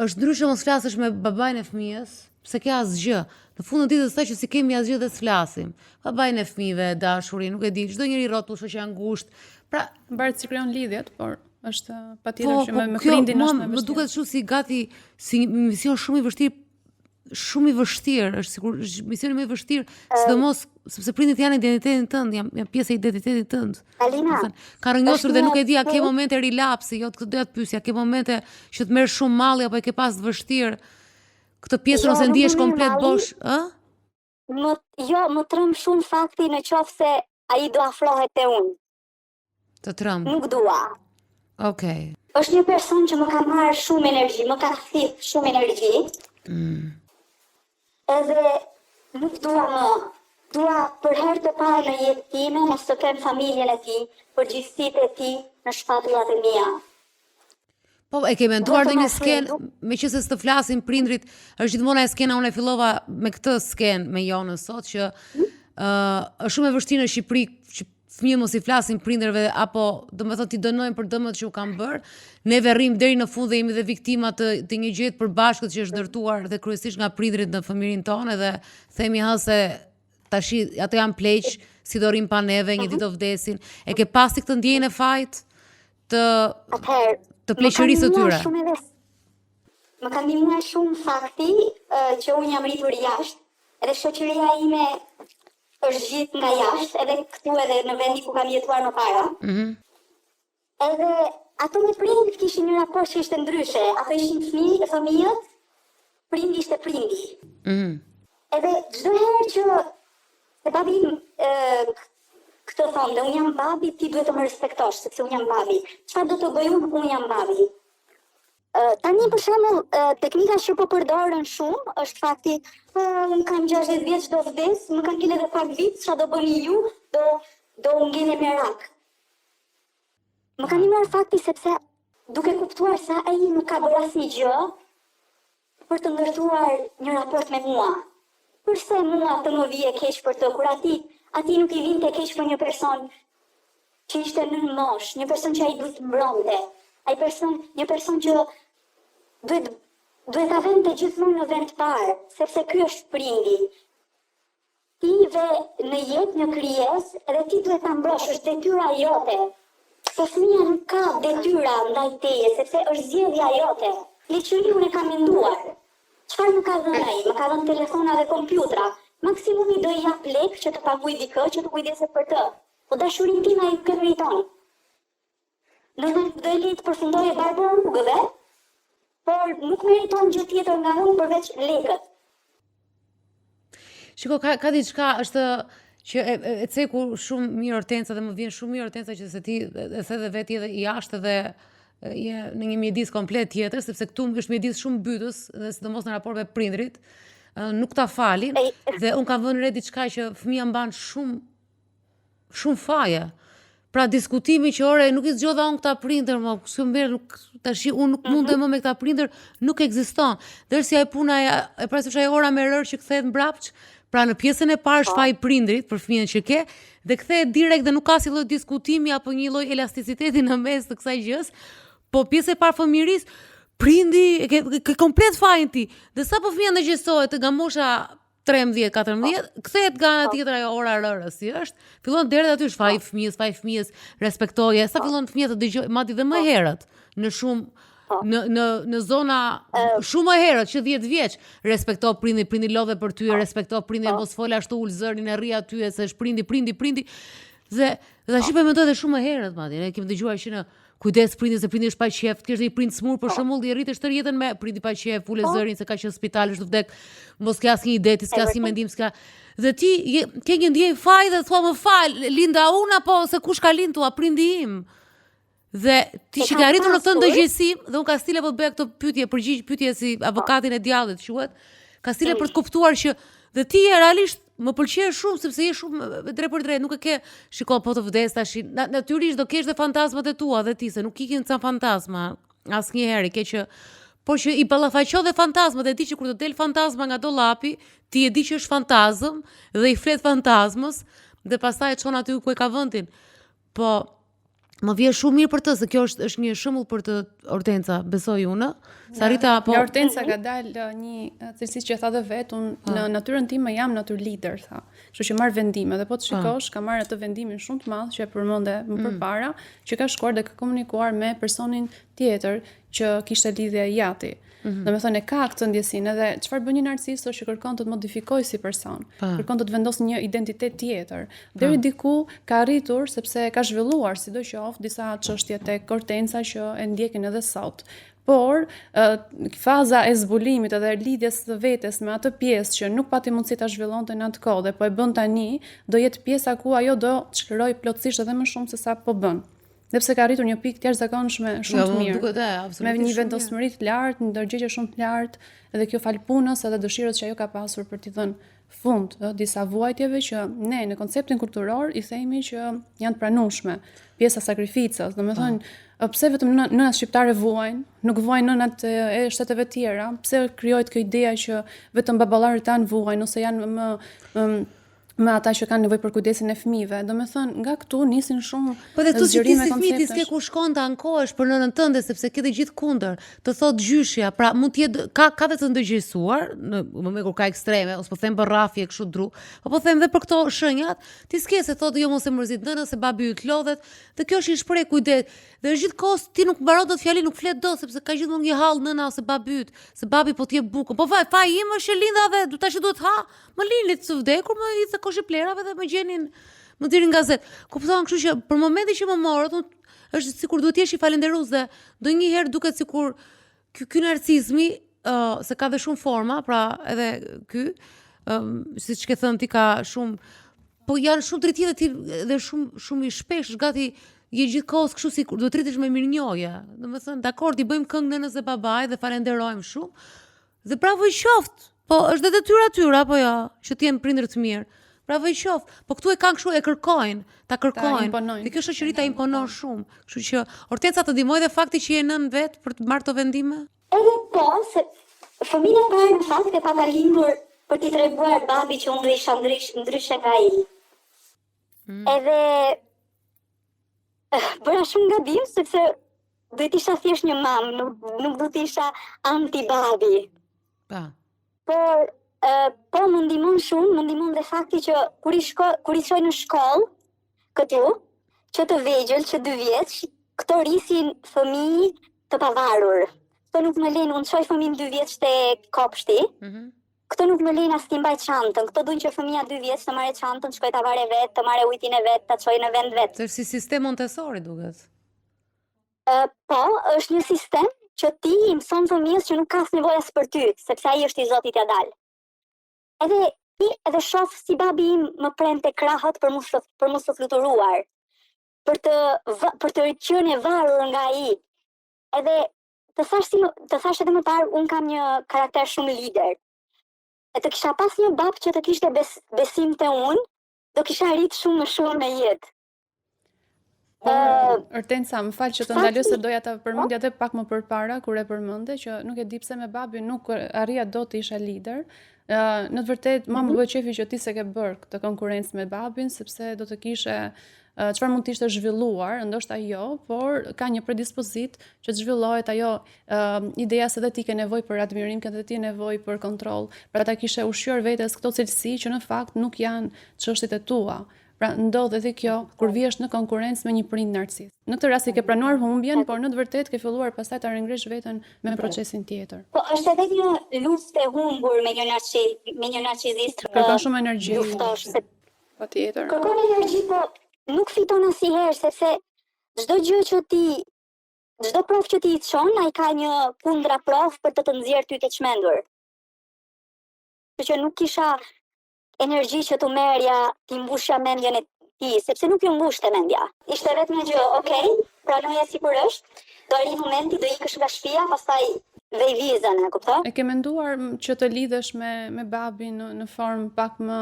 [SPEAKER 1] Është ndryshe mos flasësh me babain e fëmijës, pse ke asgjë. Në fundin e ditës thaj që si kemi asgjë dhe s'flasim. Babain e fëmijëve, dashurin, nuk e di, çdo njeri rrotull shoqë ngushtë. Pra,
[SPEAKER 2] mbaret si krijon lidhjet, por është patjetër që me prindin është më vështirë.
[SPEAKER 1] Më duket shumë si gati si mision shumë i vështirë, është sikur misioni më i vështirë, sidomos sepse prindit janë identitetin tënd, janë pjesë e identitetit tënd.
[SPEAKER 3] Alina,
[SPEAKER 1] ka rënjosur dhe nuk e di a ke momente relapsi, jo të doja të pyesja, ke momente që të merr shumë malli apo e ke pas të vështirë këtë pjesën ose ndihesh komplet bosh, ë?
[SPEAKER 3] Më trëm shumë fakti në qoftë se ai do afrohet te unë.
[SPEAKER 1] Të trëm.
[SPEAKER 3] Nuk dua.
[SPEAKER 1] Okej.
[SPEAKER 3] Është një person që më ka marrë shumë energji, më ka thith shumë energji. Edhe nuk dua për herë të parë në jetë time, mos të kem familjen e tij, përgjegjësitë e tij në shpatullat e mia.
[SPEAKER 1] Po, e ke menduar në një skenë, me që se së të flasin prindrit, është gjithmonë e skena, unë e fillova me këtë skenë me Jonën sot, që është shumë e vështirë në Shqipëri që fëmijët mos i flasin prindërve, apo do me thonë t'i dënojnë për dëmët që u kanë bërë, neve rrim deri në fund dhe jemi dhe viktima të një gjëje të përbashkët që është dërtuar dhe kryesisht nga prindrit në fëmirin tonë, dhe themi se tashi ato janë pleq, si do rrim pa neve, një ditë do vdesin. E ke pasi këtë ndjenjën e fajt të pleqërisë të tyre?
[SPEAKER 3] Më ka ndihmuar shumë fakti që unë jam rritur jashtë, edhe shoqëria ime është gjithë nga jashtë, edhe këtu edhe në vendi ku kam jetuar më para. Edhe ato me prindit kishin një raport që ishte ndryshe. Ato ishin fëmijët, prindi ishte prindi. Edhe çdo herë që se babi këtë thonë, dhe unë jam babi, ti duhet të më respektosh, sepse unë jam babi. Çfarë do të bëj unë jam babi. Tani për shembull, teknika që po përdorën shumë është fakti, unë kam 60 vjeç do vdes, më kanë qenë edhe pak vit, çfarë do bëni ju, do ngele merak. Më kanë ndihmuar fakti sepse duke kuptuar se ai nuk ka bërë asnjë gjë për të ndërtuar një raport me mua. Përse mua të më vije keq për të, kur ati nuk i vinte keq për një person që ishte në mosh, një person që ai duhet mbronte, një person që duhet ta vente gjithmonë në vend parë, sepse ky është prindi. Ti ve në jetë një krijesë edhe ti duhet ta mbrosh, është detyra jote. Po fëmia nuk ka detyra ndaj teje, sepse është zgjedhja jote. Liçuri unë e kam menduar. Çfarë më ka dhënë ai? Më ka dhënë telefona dhe kompjutra. Maksimumi do i jap lek që të paguaj dikë që të kujdeset për të. Po dashurinë time ai nuk e meriton. Do i le të përfundojë barbër rrugëve, por nuk meriton gjë tjetër nga unë përveç lekët.
[SPEAKER 1] Shiko, ka diçka është që e ceku shumë mirë Hortensa, dhe më vjen shumë mirë Hortensa që se ti e the dhe vetë edhe i jashtë dhe je në një mjedis komplet tjetër, sepse këtu është mjedis shumë bytës, dhe sidomos në raport me prindrit, nuk ta falin, dhe unë kam vënë re diçka që fëmia mban shumë faje. Pra diskutimi që ore nuk i zgjodha unë këta prindër, tashi unë nuk mundem më me këta prindër, nuk ekziston. Dërsi ai puna e parasysh ai ora me rër që kthehet mbrapsht, Pra në pjesën e parë shfaq prindrit për fëmijën që ke dhe kthehet direkt dhe nuk ka si lloj diskutimi apo një lloj elasticiteti në mes të kësaj gjës, po pjesë e parë fëmijërisë prindi ke komplet fajin ti. Dhe sa po fëmia ndërgjegjësohet nga mosha 13-14, kthehet nga ana tjetër ajo ora rërë si është, fillon deri aty shfaq fëmijës, respektoje, sa fillon fëmia të dëgjojë madje dhe më herët në shumë në zona shumë më herët që 10 vjeç, respekto prindi lodhe për ty, respekto prindi mos fol ashtu ul zërin e rri aty se është prindi. Dhe tash po mendoj edhe shumë më herët madje, ne kemi dëgjuar që në kujdes prindi se prindi është pa qef, të kesh një prind smur për shembull, i rritesh tërë jetën me prindi pa qef, ule zërin se ka qenë në spital, është vdek, mos ke asnjë ide, ti s'ka asnjë mendim, s'ka. Dhe ti ke një ndjenjë faj dhe thua më fal, linda unë apo se kush ka lindur, prindi im. Dhe ti që ke arritur në këtë ndërgjegjësim, dhe unë ka stile po bëj këtë pyetje si avokatin e djallit quhet, ka stile për të kuptuar që dhe ti realisht më pëlqen shumë sepse je shumë drejt për drejt, nuk e ke shiko po të vdes tash. Natyrisht do kesh dhe fantazmat e tua dhe ti se nuk ikin ca fantazma asnjëherë, ke që por që i ballafaqo dhe fantazmat, e di që kur të del fantazma nga dollapi, ti e di që është fantazm dhe i flet fantazmës dhe pastaj e çon aty ku e ka vendin. Po më vjen shumë mirë për të, se kjo është një shembull për të Hortenca, besoj unë. Sa Rita po
[SPEAKER 2] Hortenca ka dalë një cilësi që tha dhe vet, unë në natyrën time jam natyr lider, tha. Kështu që marr vendime dhe po të shikosh, ka marrë atë vendimin shumë të madh që e përmendë më përpara, që ka shkuar dhe ka komunikuar me personin tjetër që kishte lidhje jati. Domethënë e ka këtë ndjesinë edhe çfarë bën një narcisist është që kërkon të modifikojë si person, kërkon të vendosë një identitet tjetër. Deri diku ka arritur sepse ka zhvilluar sidoqoftë disa çështje tek Hortenca që e ndjekin edhe sot. Por faza e zbulimit edhe lidhjes së vetes me atë pjesë që nuk pati mundësi ta zhvillonte në atë kohë dhe po e bën tani, do jetë pjesa ku ajo do të shkërojë plotësisht edhe më shumë se sa po bën. Sepse ka arritur një pikë të jashtëzakonshme shumë të mirë. Me një vendosmëri të lartë, një ndërgjegjje shumë të lartë, edhe kjo fal punës edhe dëshirës që ajo ka pasur për t'i dhënë fund disa vuajtjeve që ne në konceptin kulturor i themi që janë të pranueshme, pjesa sakrificës. Domethënë, pse vetëm nënat shqiptare vuajnë, nuk vuajnë nënat e shteteve tjera? Pse krijohet kjo ideja që vetëm baballarët tanë vuajnë ose janë me ata që kanë nevojë për kujdesin e fëmijëve. Domethënë, nga këtu nisin shumë
[SPEAKER 1] po dhe këtu si
[SPEAKER 2] konceptesh.
[SPEAKER 1] ti s'ke ku shkon të ankohesh për nënën tënde sepse ke të gjithë kundër. Të thot gjyshja, pra mund të jetë ka të ndërgjegjësuar në moment kur ka ekstreme, ose po them për rrafje kështu dru, apo them edhe për këto shenjat, ti s'ke se thotë jo mos e mërzit nënën se babi yt lodhet, dhe kjo është një shpreh kujdes. Dhe gjithkohës ti nuk mbaron dot fjalin, nuk flet dot sepse ka gjithmonë një hall nëna ose babi yt, se babi po të jep bukën. Po vaj, faji im është linda dhe tash duhet ha, më linit të vdekur, më i kosh e plerave dhe më gjenin më dirin gazet. Kupton, kështu që për momentin që më morët, është sikur duhet jesh i falënderues dhe ndonjëherë duket sikur ky narcisizmi se ka dhe shumë forma, pra edhe ky siç ke thënë ti ka shumë, po janë shumë drejtje dhe shumë i shpesh, gati je gjithkohës kështu sikur duhet rritesh me mirënjohje. Domethënë, dakord, i bëjmë këngë nënës dhe babait dhe falenderojmë shumë. Dhe bravo i qoftë. Po është dhe detyra tyre apo jo, që të jenë prindër të mirë. Bravo i qoftë. Po këtu e kanë kështu, e kërkojnë, ta kërkojnë. Dhe kjo shoqëri ta imponon shumë. Kështu që Hortenca të ndihmoi dhe fakti që je nën vet për të marrë këto vendime?
[SPEAKER 3] Edhe po, se fëmia e parë në fakt e pata lindur për t'i treguar babi që unë isha ndryshe nga ai. Edhe bëra shumë gabim sepse duhet isha thjesht një mamë, nuk duhet isha anti-babi. Por më ndihmon shumë, më ndihmon dhe fakti që kur i shkoj në shkollë këtu, që të vegjël, që 2 vjeç, këto rrisin fëmijë të pavarur. Këto nuk më lejnë, unë çoj fëmijën 2 vjeç te kopshti. Këto nuk më lejnë as t'i mbaj çantën. Këto duan që fëmia 2 vjeç të marrë çantën, të shkojë ta vare vet, të marrë ujtin e vet, ta çojë në vend vet.
[SPEAKER 1] Është si sistem Montessori duket.
[SPEAKER 3] Po, është një sistem që ti i mëson fëmijës që nuk ka nevojë as për ty, sepse ai është i Zotit ja dal. Edhe shoh si babi im më prente krahët për mos të fluturuar, për të qenë e varur nga ai. Edhe të thash edhe më parë, unë kam një karakter shumë lider. E të kisha pas një bab që të kishte besim te unë, do kisha arrit shumë më shumë në jetë.
[SPEAKER 2] Hortensa, më fal që të ndaloj se doja ta përmendja edhe pak më përpara kur e përmende që nuk e di pse me babin nuk arria dot të isha lider. Në të vërtetë më bëhet qefi që ti se ke bërë këtë konkurrencë me babin sepse do të kishe çfarë mund të ishte zhvilluar, ndoshta jo, por ka një predispozit që të zhvillohet ajo ideja se dhe ti ke nevojë për admirim, ke dhe ti nevojë për kontroll, pra ta kishe ushqyer vetes këto cilësi që në fakt nuk janë çështjet e tua. Pra ndodh edhe kjo kur vihesh në konkurrencë me një prind narcis. Në këtë rast i ke pranuar humbjen, por në të vërtetë ke filluar pastaj ta ringresh veten me procesin tjetër.
[SPEAKER 3] Po është edhe një luftë e humbur me një narcisist.
[SPEAKER 2] Kërkon shumë energji.
[SPEAKER 3] Patjetër. Kërkon energji, po nuk fiton asnjëherë sepse çdo gjë që çdo provë që ti i çon, ai ka një kundra provë për të nxjerrë ty të çmendur. Që nuk kisha energji që të merja, ti mbushja mendjen e ti, sepse nuk ju mbushte mendja. Ishte vetëm një gjë, okay, pranoja sikur është, do arri momenti, do ikësh nga shtëpia, pastaj vej vizën, e kupton?
[SPEAKER 2] E ke menduar që të lidhesh me babin në formë pak më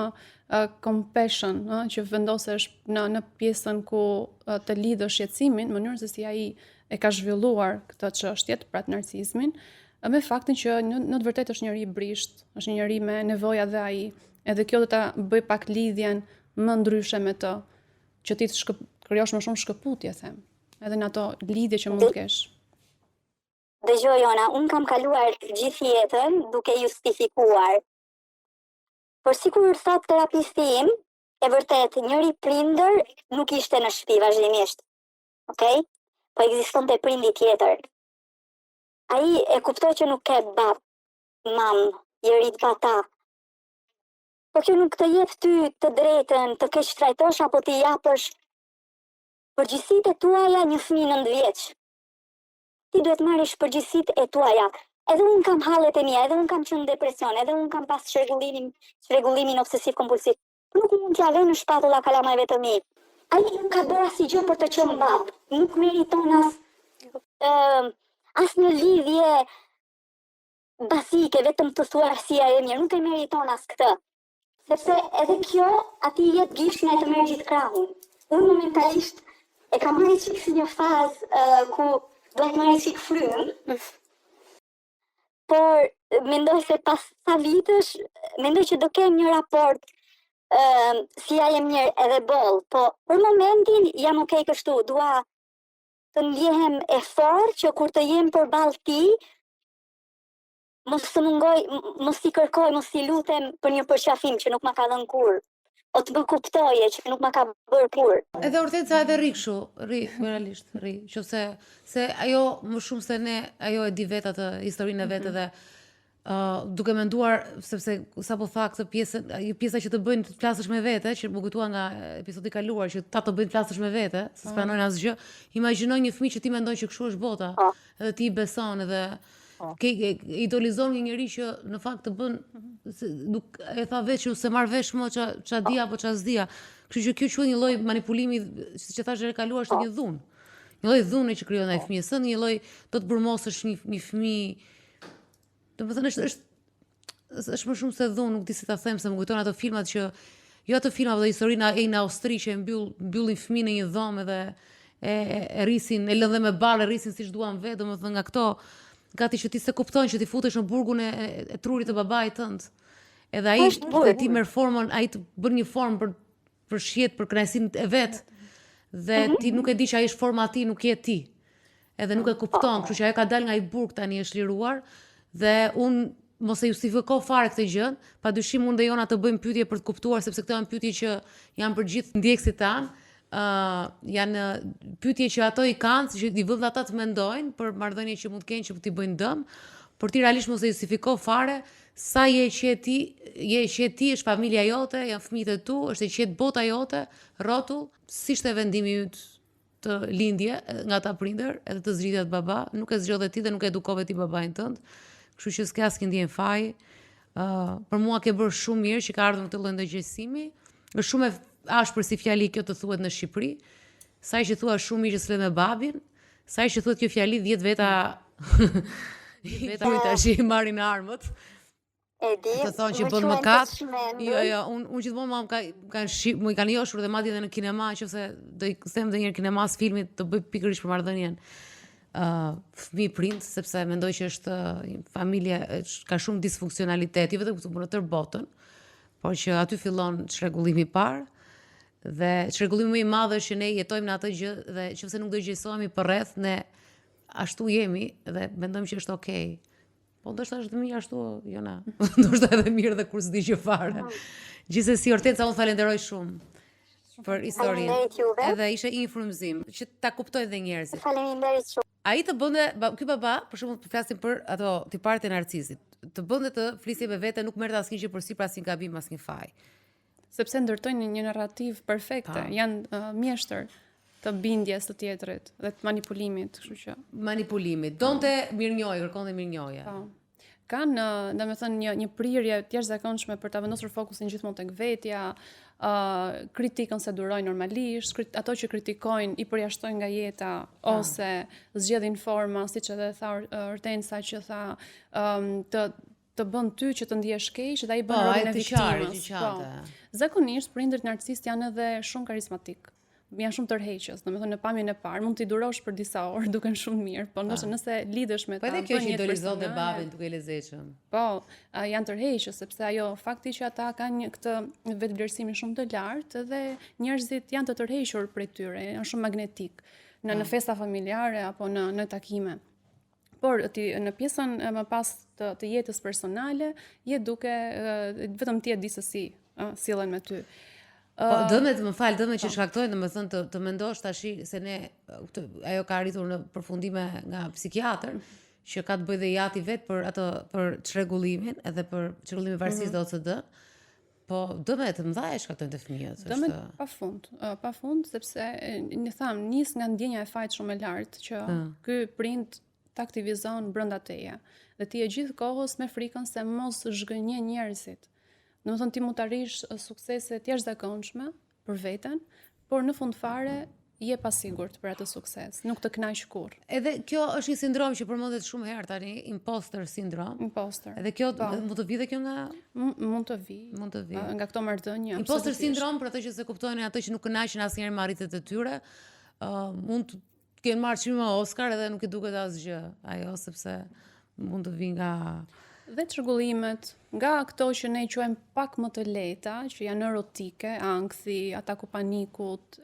[SPEAKER 2] compassion, që vendosesh në pjesën ku të lidhësh shqetësimin, në mënyrën se si ai e ka zhvilluar këtë çështje, pra narcisizmin, me faktin që në të vërtetë është njëri i brisht, është njëri me nevoja dhe ai. Edhe kjo do ta bëj pak lidhjen më ndryshe me të, që ti të krijosh më shumë shkëputje, them. Edhe në ato lidhje që mund të kesh.
[SPEAKER 3] Dëgjoj Jona, unë kam kaluar gjithë jetën duke justifikuar. Por sikur thot terapisti im, e vërtet, njëri prindër nuk ishte në shtëpi vazhdimisht. Okej? Po ekzistonte prindi tjetër. Ai e kuptoi që nuk ke bab, mam, i rrit bata. Po kjo nuk të jep ty të drejtën të keq trajtosh apo të japësh përgjegjësitë e tuaja një fëmijë 9 vjeç. Ti duhet marrësh përgjegjësitë e tuaja. Edhe unë kam hallet e mia, edhe unë kam qenë në depresion, edhe unë kam pas çrregullimin obsesiv kompulsiv. Nuk mund t'ja vë në shpatulla kalamajve të mi. Ai nuk ka bërë asgjë për të qenë bab. Nuk meriton as një lidhje basike, vetëm të thuar si e mirë, nuk e meriton as këtë. Sepse edhe kjo ati jep gisht me të merr gjithë krahun. Unë momentalisht e kam marrë çik si një fazë ku duhet marrë çik frym. Por mendoj se pas sa vitësh, mendoj që do kem një raport si ja jem mirë edhe boll, po për momentin jam okay kështu, dua të ndjehem e fortë që kur të jem përballë ti, mos të mungoj, mos i kërkoj, mos i lutem për një përqafim që nuk ma ka dhënë kur, o të më kuptoje që nuk ma ka bërë kur.
[SPEAKER 1] Edhe Hortensa edhe rri kështu, realisht, qofse se ajo më shumë se ne, ajo e di vetë atë historinë e vetë dhe duke menduar, sepse sa po tha këtë pjesa që të bëjnë të flasësh me vete, që më kujtua nga episodi kaluar, që ta të bëjnë të flasësh me vete, se s'pranojnë asgjë, imagjinoj një fëmijë që ti mendon që kështu është bota, edhe ti i beson edhe idolizon një njeri që në fakt të bën nuk e tha veç që se marr vesh më ça dia apo ça s'dia. Kështu që kjo quhet një lloj manipulimi, siç e thash herë kaluar, është një dhunë. Një lloj dhune që krijon ai fëmijës, një lloj do të burmosësh një fëmijë. Domethënë është më shumë se dhunë, nuk di si ta them, se më kujton ato filmat që jo ato filma, por historina e në Austri që mbyllin fëmijën në një dhomë dhe e rrisin, e lënë me barë, rrisin siç duan vetë, domethënë nga këto gati që ti se kuptojnë që ti futesh në burgun e trurit të babait tënd. Edhe ai ti merr formën, ai të bën një formë për shihet, për kënaqësinë e vet. Dhe ti nuk e di që ai është forma e tij, nuk je ti. Edhe nuk e kupton, kështu që ajo ka dalë nga ai burg tani është liruar dhe unë mos e justifikoj fare këtë gjë, padyshim unë dhe Jona të bëjmë pyetje për të kuptuar, sepse këto janë pyetje që janë për gjithë ndjekësit tanë. Janë pyetje që ato i kanë, që i vëllë ata të mendojnë për marrëdhënie që mund të kenë që t'i bëjnë dëm, por ti realisht mos e justifiko fare sa je që ti, është familja jote, janë fëmijët e tu, është e qetë bota jote, rrotull, si ishte vendimi yt të lindje nga ata prindër, edhe të zgjidhet baba, nuk e zgjodhe ti dhe nuk e edukove ti babain tënd, kështu që s'ke asnjë ndjenjë faj. Për mua ke bërë shumë mirë që ka ardhur këtë lloj ndërgjegjësimi. Është shumë ashpër si fjali kjo të thuhet në Shqipëri, saj që thua shumë mirë që s'le me babin, saj që thuhet kjo fjali 10 veta tash i marrin armët.
[SPEAKER 3] E di.
[SPEAKER 1] Të thonë që bën mëkat. Jo, unë gjithmonë më kanë joshur dhe madje edhe në kinema, nëse do i them ndonjëherë kinemas filmit të bëj pikërisht për marrëdhënien. Fëmijë prind, sepse mendoj që është familje ka shumë disfunksionalitet, jo vetëm këtu, por në tërë botën, por që aty fillon çrregullimi i parë. Dhe çrregullimi më i madh është që ne jetojmë në atë gjë dhe nëse nuk do gjësohemi përreth, ne ashtu jemi dhe mendojmë që është okay. Po ndoshta është mirë ashtu, Jona. Ndoshta edhe mirë dhe kur s'di që fare. Gjithsesi, Hortenca, unë falenderoj shumë për historinë. Edhe ishte një frymëzim që ta kuptojnë dhe njerëzit.
[SPEAKER 3] Faleminderit shumë.
[SPEAKER 1] Ai të bënte, ky baba, për shembull, të flasim për ato tiparet e narcisit. Të bënte të flisje me vete, nuk merrte asnjë gjë përsipër, asnjë gabim, asnjë faj.
[SPEAKER 2] Sepse ndërtojnë një narrativ perfekte, janë mjeshtër të bindjes të tjetrit dhe të manipulimit, kështu që.
[SPEAKER 1] Manipulimit. Donte mirënjohje, kërkonte mirënjohje.
[SPEAKER 2] Kanë, domethënë një prirje të jashtëzakonshme për ta vendosur fokusin gjithmonë tek vetja, kritikën se durojnë normalisht, ato që kritikojnë i përjashtojnë nga jeta ose zgjedhin forma, siç edhe tha Hortenca që tha të bën ty që të ndihesh keq dhe ai bën rolin e viktimës. Zakonisht prindërit narcisist janë edhe shumë karizmatik. Janë shumë tërheqës, domethënë në pamjen e parë mund t'i durosh për disa orë, duken shumë mirë, po ndoshta nëse lidhesh me ta.
[SPEAKER 1] Po edhe kjo që idolizon babin duke i lezetshëm.
[SPEAKER 2] Po, janë tërheqës sepse ajo fakti që ata kanë këtë vetvlerësimin shumë të lartë dhe njerëzit janë të tërhequr prej tyre, janë shumë magnetik në festa familjare apo në takime. Por në pjesën më pas të jetës personale, je duke vetëm ti e di se si sillen me ty.
[SPEAKER 1] Po dëmet që shkaktojnë, domethënë të mendosh tash se ne ajo ka arritur në përfundime nga psikiatër, që ka të bëjë dhe jati vet për çrregullimin, edhe për çrregullimin e varësisë dhe OCD. Po dëmet më dha e shkaktojnë të fëmijët.
[SPEAKER 2] Dëmet pafund, sepse nis nga ndjenja e fajt shumë e lartë që ky prind të aktivizon brenda teje. Dhe ti e gjithë kohës me frikën se mos zhgënje njerëzit. Domethënë ti mund të arrish suksese të jashtëzakonshme për veten, por në fund fare je pasigurt për atë sukses, nuk të kënaq kurrë.
[SPEAKER 1] Edhe kjo është një sindrom që përmendet shumë herë tani, imposter syndrom.
[SPEAKER 2] Imposter.
[SPEAKER 1] Edhe kjo mund të vi dhe kjo nga
[SPEAKER 2] mund të vi. Nga këto marrëdhënie.
[SPEAKER 1] Imposter syndrom për ato që se kuptojnë ato që nuk kënaqen asnjëherë me arritjet e tyre, mund të kenë marrë çmim Oscar edhe nuk i duket asgjë ajo, sepse mund të vi nga
[SPEAKER 2] dhe çrregullimet, nga këto që ne quajmë pak më të lehta, që janë neurotike, ankthi, ataku panikut,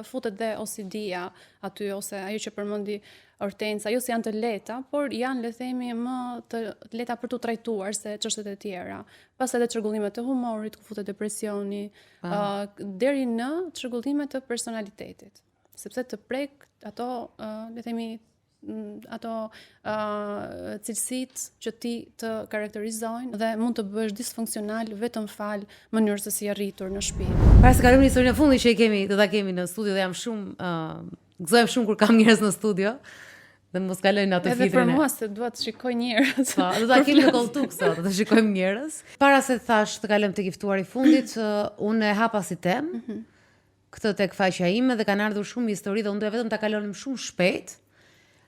[SPEAKER 2] futet dhe OCD-ja aty ose ajo që përmendi Hortenca, jo se janë të lehta, por janë le themi më të lehta për tu trajtuar se çështjet e tjera. Pas edhe çrregullimet të humorit, ku futet depresioni, deri në çrregullimet të personalitetit. Sepse të prek ato, le themi, ato cilësitë që ti të karakterizojnë dhe mund të bësh disfunksional vetëm fal mënyrës se si arritur në shtëpi.
[SPEAKER 1] Para se kalojmë në historinë e fundit që do ta kemi në studio dhe jam shumë gëzohem shumë kur kam njerëz në studio dhe mos kalojnë atë fitrin.
[SPEAKER 2] Edhe për mua se dua të shikoj njerëz.
[SPEAKER 1] Po, do ta kemi në kolltuk sot, do të shikojmë njerëz. Para se thash të kalojmë tek i ftuari i fundit, unë e hapa si temë këtë tek faqja ime dhe kanë ardhur shumë histori dhe unë doja vetëm ta kalonim shumë shpejt.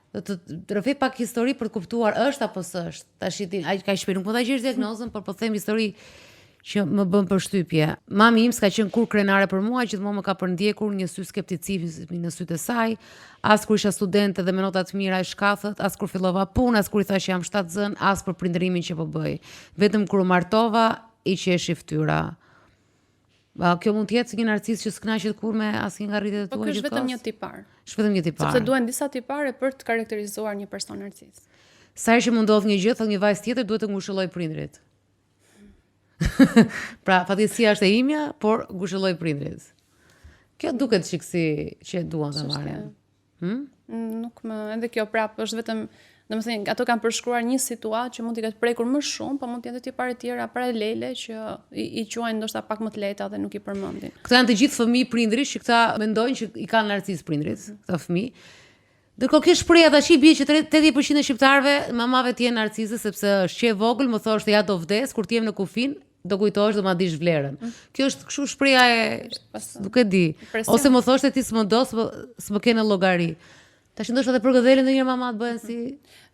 [SPEAKER 1] Do të rrëfej pak histori për të kuptuar është apo s'është. Tash ka shpejt nuk po ta gjesh diagnozën, por po them histori që më bën përshtypje. Mami im s'ka qenë kurrë krenare për mua, gjithmonë më ka përndjekur një sy skepticizmi në sytë e saj, as kur isha studente dhe me nota të mira e shkathët, as kur fillova punë, as kur i thash që jam shtatzën, as për prindërimin që po bëj. Vetëm kur u martova, i qeshi fytyra. Kjo mund të jetë një narcis që s'knaqet kurrë me asnjë nga rritjet e tua gjithkohë.
[SPEAKER 2] Po është vetëm një tipar.
[SPEAKER 1] Është vetëm një tipar.
[SPEAKER 2] Sepse duhen disa tipare për të karakterizuar një person narcis.
[SPEAKER 1] Sa herë që mund ndodh një gjë, thotë një vajzë tjetër duhet të ngushëlloj prindrit. Pra, fatkeqësia është e imja, por ngushëlloj prindrit. Kjo duket çiksi që duan ta marrin.
[SPEAKER 2] Nuk më, edhe kjo prapë është vetëm, domethënë ato kanë përshkruar një situatë që mund t'i ketë prekur më shumë, po mund të jenë tipare të tjera paralele që i quajnë ndoshta pak më të lehta dhe nuk i përmendin.
[SPEAKER 1] Këto janë të gjithë fëmijë prindërish që këta mendojnë që i kanë narcis prindrit, këta fëmijë. Ndërkohë kjo shprehja tash i bie që 80% e shqiptarëve mamave të jenë narcise sepse është që e vogël, më thoshte ja do vdes, kur ti jem në kufin, do kujtohesh do ma dish vlerën. Kjo është kështu shprehja e nuk e di. Ose më thoshte ti s'më do, s'më ke në llogari. Tash ndoshta edhe për gëdhelën ndonjëherë mamat bëhen si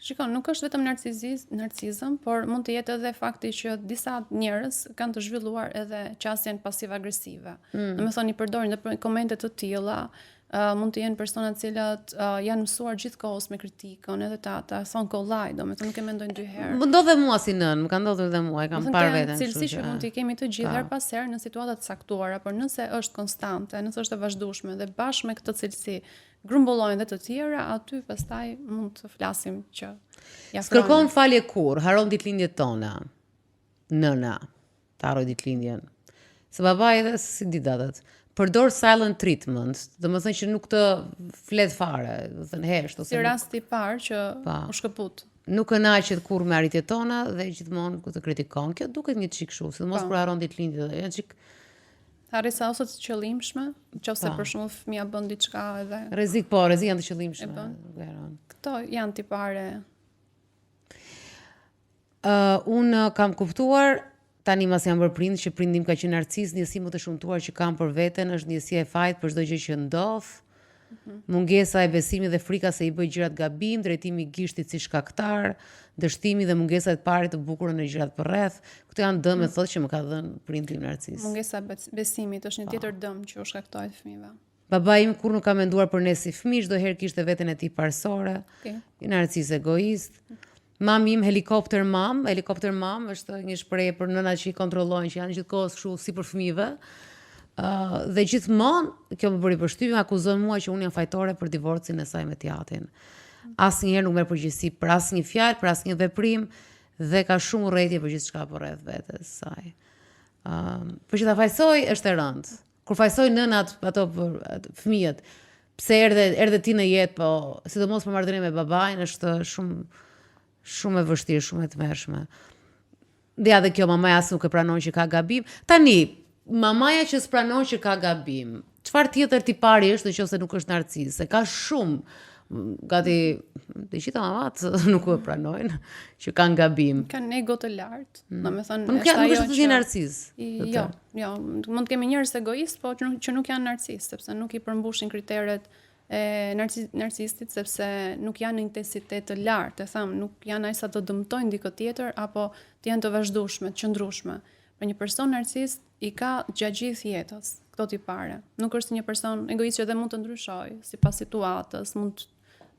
[SPEAKER 2] Shikon, nuk është vetëm narcizëm, por mund të jetë edhe fakti që disa njerëz kanë të zhvilluar edhe qasjen pasiv-agresive. Domethënë i përdorin dhe komente të tilla, mund të jenë persona të cilat janë mësuar gjithkohës me kritikën, edhe ta thonë kollaj, domethënë nuk e mendojnë dy herë.
[SPEAKER 1] Më ndodhe mua si nën, më ka ndodhur edhe mua, e kam parë veten.
[SPEAKER 2] Cilësi që mund t'i kemi të gjithë her pas herë në situata të caktuara, por nëse është konstante, nëse është e vazhdueshme dhe bashkë me këtë cilësi grumbullojnë dhe të tjera, aty pastaj mund të flasim që ja
[SPEAKER 1] S'kërkon falje kur, haron ditëlindjet tona. Nëna, ta harroj ditëlindjen. Se babai edhe si di datët. Përdor silent treatment, domethënë që nuk të flet fare, do të thënë hesht ose
[SPEAKER 2] si rasti i parë që u shkëput.
[SPEAKER 1] Nuk kënaqet kur me arritjet tona dhe gjithmonë ku të kritikon. Kjo duket një çik kështu, sidomos kur haron ditëlindjet, janë çik
[SPEAKER 2] Harrisa ose të qëllimshme, nëse për shembull fëmia bën diçka edhe
[SPEAKER 1] rrezik janë të qëllimshme.
[SPEAKER 2] Këto janë tipare.
[SPEAKER 1] Unë kam kuptuar tani mas jam bërë prind që prindim ka qenë narcis, ndjesi më të shumtuar që kam për veten është ndjesia e fajt për çdo gjë që ndodh. Mungesa e besimit dhe frika se i bëj gjërat gabim, drejtimi i gishtit si shkaktar, dështimi dhe mungesa e parit të bukur në gjërat përreth. Këto janë dëme thotë që më ka dhënë prindi im narcis.
[SPEAKER 2] Mungesa e besimit është një tjetër dëm që u shkaktohet fëmijëve.
[SPEAKER 1] Babai im kur nuk ka menduar për ne si fëmijë, çdo herë kishte veten e tij parësore. Narcis egoist. Mami im helikopter mam është një shprehje për nënat që i kontrollojnë, që janë gjithkohës kështu si për fëmijëve. Dhe gjithmonë kjo më bëri përshtypje, akuzon mua që unë jam fajtore për divorcin e saj me Tiatin. Asnjëherë nuk merr përgjegjësi për asnjë fjalë, për asnjë veprim dhe ka shumë urrëtie për gjithçka përreth vetes saj. Por që ta fajsoj është e rëndë. Kur fajsoj nënat ato për fëmijët, pse erdhe ti në jetë, po sidomos për marrëdhënie me babain është shumë e vështirë, shumë e tmerrshme. Dhe kjo mamaja as nuk e pranon që ka gabim. Tani, mamaja që s'pranon që ka gabim, çfarë tjetër tipari është nëse nuk është narcis? Se ka shumë, gati të gjitha mamat nuk e pranojnë që kanë gabim.
[SPEAKER 2] Kanë ego të lartë, domethënë
[SPEAKER 1] nuk është të narcis.
[SPEAKER 2] Jo, mund të kemi njerëz egoist, po që nuk janë narcis, sepse nuk i përmbushin kriteret e narcistit, sepse nuk janë në intensitet të lartë, nuk janë ai sa të dëmtojnë dikë tjetër apo të janë të vazhdueshme, të qëndrueshme. Për një person narcist i ka gjatë gjithë jetës këto tipare. Nuk është një person egoist që edhe mund të ndryshojë sipas situatës, mund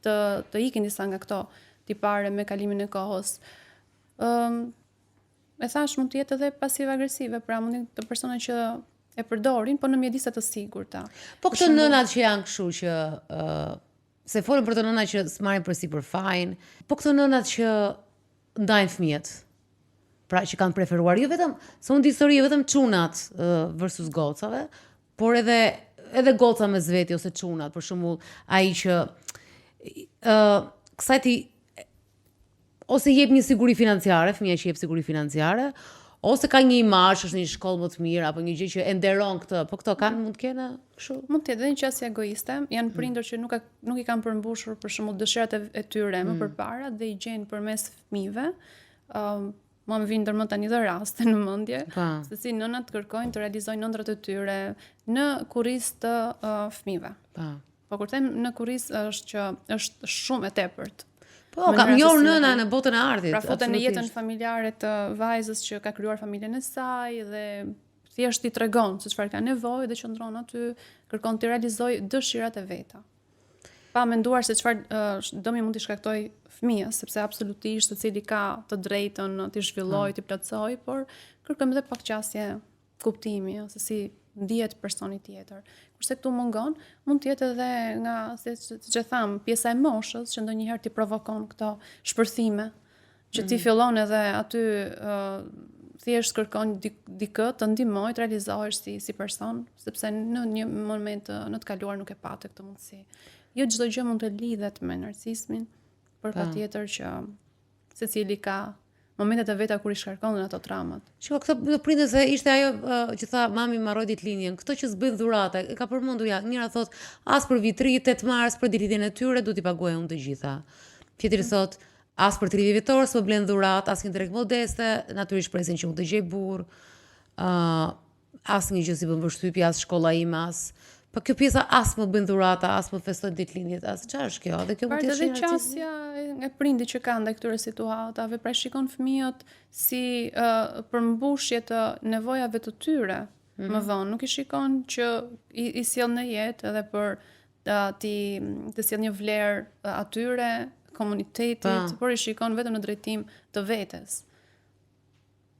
[SPEAKER 2] të ikin disa nga këto tipare me kalimin e kohës. E thash mund të jetë edhe pasiv-agresive, pra mund të persona që e përdorin, po në mjedise të sigurta.
[SPEAKER 1] Po këto nënat që janë kështu që se folën për të nënat që s'marrin përsi për fajin, po këto nënat që ndajnë fëmijët, pra që kanë preferuar, jo vetëm, se unë di histori vetëm çunat versus gocave, por edhe goca me zveti ose çunat, për shembull, ai që kësaj ti ose jep një siguri financiare, fëmia që jep siguri financiare, ose ka një imazh, është një shkollë më të mirë apo një gjë që e nderon këtë, po këto mund të kenë kështu.
[SPEAKER 2] Mund të jetë edhe një qasje egoiste, janë prindër që nuk i kanë përmbushur për shembull dëshirat e tyre më përpara dhe i gjejnë përmes fëmijëve. Mua më vjen ndërmend tani dhe raste në mendje, se si nënat kërkojnë të realizojnë ëndrat e tyre në kurrizë të fëmijëve. Po kur them në kurrizë është që është shumë e tepërt.
[SPEAKER 1] Po, kam njohur nëna në botën e artit.
[SPEAKER 2] Pra futen në jetën familjare të vajzës që ka krijuar familjen e saj dhe thjesht i tregon se çfarë ka nevojë dhe qëndron aty, kërkon të realizojë dëshirat e veta. Pa menduar se çfarë dëmi mund t'i shkaktojë fëmijës, sepse absolutisht secili ka të drejtën të zhvillojë, të plotësojë, por kërkojmë edhe pak qasje kuptimi ose si ndihet personi tjetër. Kurse këtu mungon, mund të jetë edhe nga, siç e tham, pjesa e moshës që ndonjëherë ti provokon këto shpërthime, që ti fillon edhe aty thjesht kërkon dikë të ndihmoj të realizohesh si person, sepse në një moment në të kaluar nuk e patë këtë mundësi. Jo çdo gjë mund të lidhet me narcismin, por patjetër që secili ka momentet e veta kur i shkarkon ato traumat.
[SPEAKER 1] Shiko, këtë prindës se ishte ajo që tha mami mbaroi ditëlindjen, këto që s'bëjnë dhurata, e ka përmendur ja, njëra thot as për vitri 8 mars për ditëlindjen e tyre do t'i paguaj unë të gjitha. Tjetri thot as për 30 vjetor s'po blen dhuratë, as një drek modeste, natyrisht presin që unë të gjej burr, as një gjë si bën përshtypje, as shkolla ime, as Po kjo pjesa as më bën dhurata, as më festojnë ditëlindjet, as çfarë është kjo? Dhe kjo mund të
[SPEAKER 2] Edhe qasja e prindit që kanë ndaj këtyre situatave, pra shikon fëmijët si përmbushje të nevojave të tyre më vonë, nuk i shikon që i sjell në jetë edhe për të sjell një vlerë atyre, komunitetit, por i shikon vetëm në drejtim të vetes.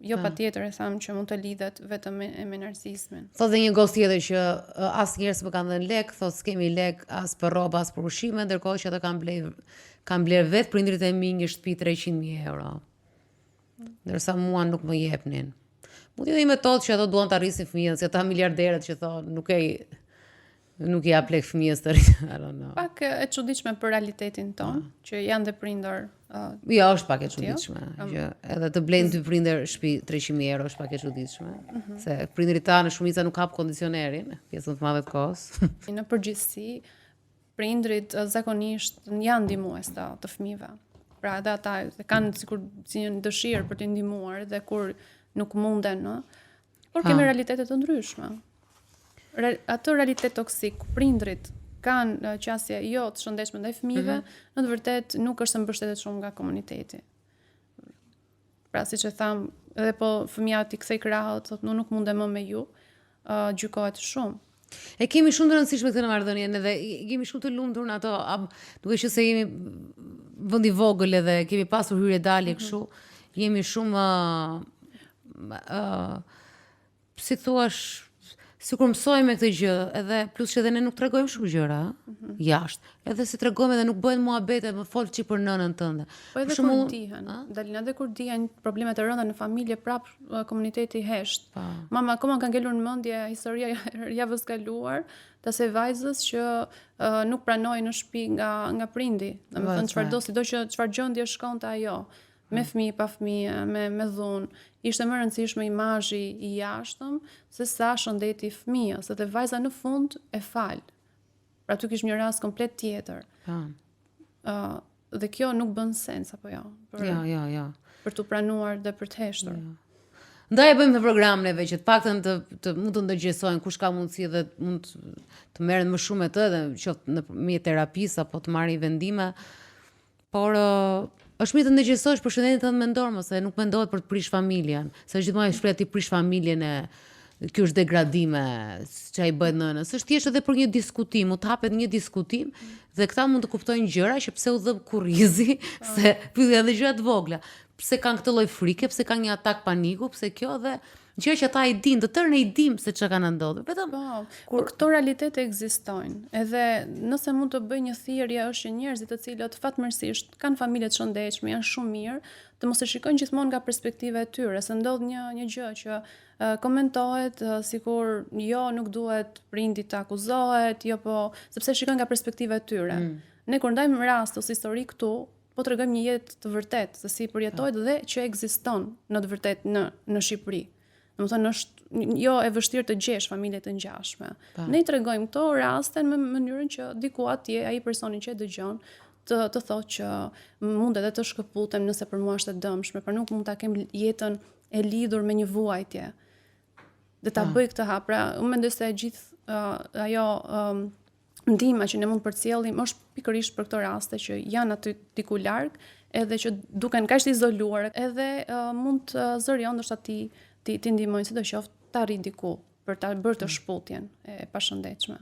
[SPEAKER 2] Jo patjetër e tham që mund të lidhet vetëm me narsizmin.
[SPEAKER 1] Thot dhe një gost tjetër që asnjëherë s'më kanë dhënë lek, thot s'kemi lek as për rroba as për ushqime, ndërkohë që ata kanë bler vetë prindrit e mi një shtëpi 300.000 euro. Ndërsa mua nuk më jepnin. Mund të jetë një metodë që ato duan të arrisin fëmijën, si ata miliarderët që thonë nuk i jap lek fëmijës të rritë, I don't know.
[SPEAKER 2] Pak e çuditshme për realitetin ton, që janë dhe prindër.
[SPEAKER 1] Jo, është pak e çuditshme. Edhe të blejnë dy prindër shtëpi 300.000 euro është pak e çuditshme. Se prindërit tanë shumica nuk hap kondicionerin, pjesën të madhe të kohës.
[SPEAKER 2] Në përgjithësi, prindrit zakonisht janë ndihmues të fëmijëve. Pra edhe ata kanë si një dëshirë për të ndihmuar dhe kur nuk munden, por kemi realitete të ndryshme. Atë realitet toksik, prindrit kanë qasje jo të shëndetshme ndaj fëmijëve, në të vërtet nuk është mbështetet shumë nga komuniteti. Pra siç e tham, edhe po fëmia ti kthej krahët, thotë nuk mundem më me ju, gjykohet shumë.
[SPEAKER 1] E kemi shumë të rëndësishme këtë në marrëdhënien edhe jemi shumë të lumtur në ato, duke qenë se jemi vend I vogël edhe kemi pasur hyrje dalje kështu, jemi shumë si thuash sikur mësojmë këtë gjë, edhe plus që edhe ne nuk tregojmë shumë gjëra jashtë. Edhe si tregojmë edhe nuk bëhen muhabete, më fol çik për nënën tënde.
[SPEAKER 2] Po edhe kur dihen, Dalina, edhe kur dihen problemet e rënda në familje, prap komuniteti hesht. Mama akoma ka ngelur në mendje historia javës kaluar të asaj vajzës që nuk pranoi në shtëpi nga prindi. Domethënë çfarë gjendje shkonte ajo. Me fëmijë, pa fëmijë, me dhunë, ishte më rëndësishme imazhi I jashtëm se sa shëndeti I fëmijës, dhe vajza në fund e fal. Pra tu kish një rast komplet tjetër. Dhe kjo nuk bën sens apo jo?
[SPEAKER 1] Jo.
[SPEAKER 2] Për të pranuar dhe për të heshtur.
[SPEAKER 1] Ndaj e bëjmë të programeve që të paktën të mund të ndërgjegjësojnë kush ka mundësi dhe mund të merren më shumë me të, dhe qoftë nëpërmjet terapisë apo të marrë vendime, por është mirë të ndërgjegjësosh për shëndetin tënd mendor, se nuk mendohet për të prish familjen, se është gjithmonë shpreh ti prish familjen ky është degradime, ç'a I bëhet nënës. Është thjesht edhe për një diskutim, u të hapet një diskutim dhe këta mund të kuptojnë gjëra që pse u dhëb kurrizi, se pyetja edhe gjëra të vogla. Pse kanë këtë lloj frike, pse kanë një atak paniku, pse kjo dhe gjëra që ata I din, të tërë ne I dim se çka kanë ndodhur. Vetëm
[SPEAKER 2] kur këto realitete ekzistojnë, edhe nëse mund të bëj një thirrje është që njerëzit të cilët fatmirësisht kanë familje të shëndetshme, janë shumë mirë, të mos e shikojnë gjithmonë nga perspektiva e tyre, se ndodh një gjë që komentohet sikur jo nuk duhet prindi të akuzohet, jo po sepse shikojnë nga perspektiva e tyre. Ne kur ndajmë rast ose histori këtu, po tregojmë një jetë të vërtetë, se si përjetohet dhe që ekziston në të vërtetë në Shqipëri. Domethënë është jo e vështirë të gjesh familje të ngjashme. Ne I tregojmë këto raste në mënyrën që diku atje ai personi që e dëgjon të thotë që mund edhe të shkëputem nëse për mua është e dëmshme, por nuk mund ta kem jetën e lidhur me një vuajtje. Dhe ta bëj këtë hap. Pra, unë mendoj se gjithë ajo ndihma që ne mund përcjellim është pikërisht për këto raste që janë aty diku larg, edhe që duken kaq të izoluar, edhe mund të zërion ndoshta ti ndihmojnë sidoqoftë ta arrit diku për ta bërë të shputjen e pashëndetshme.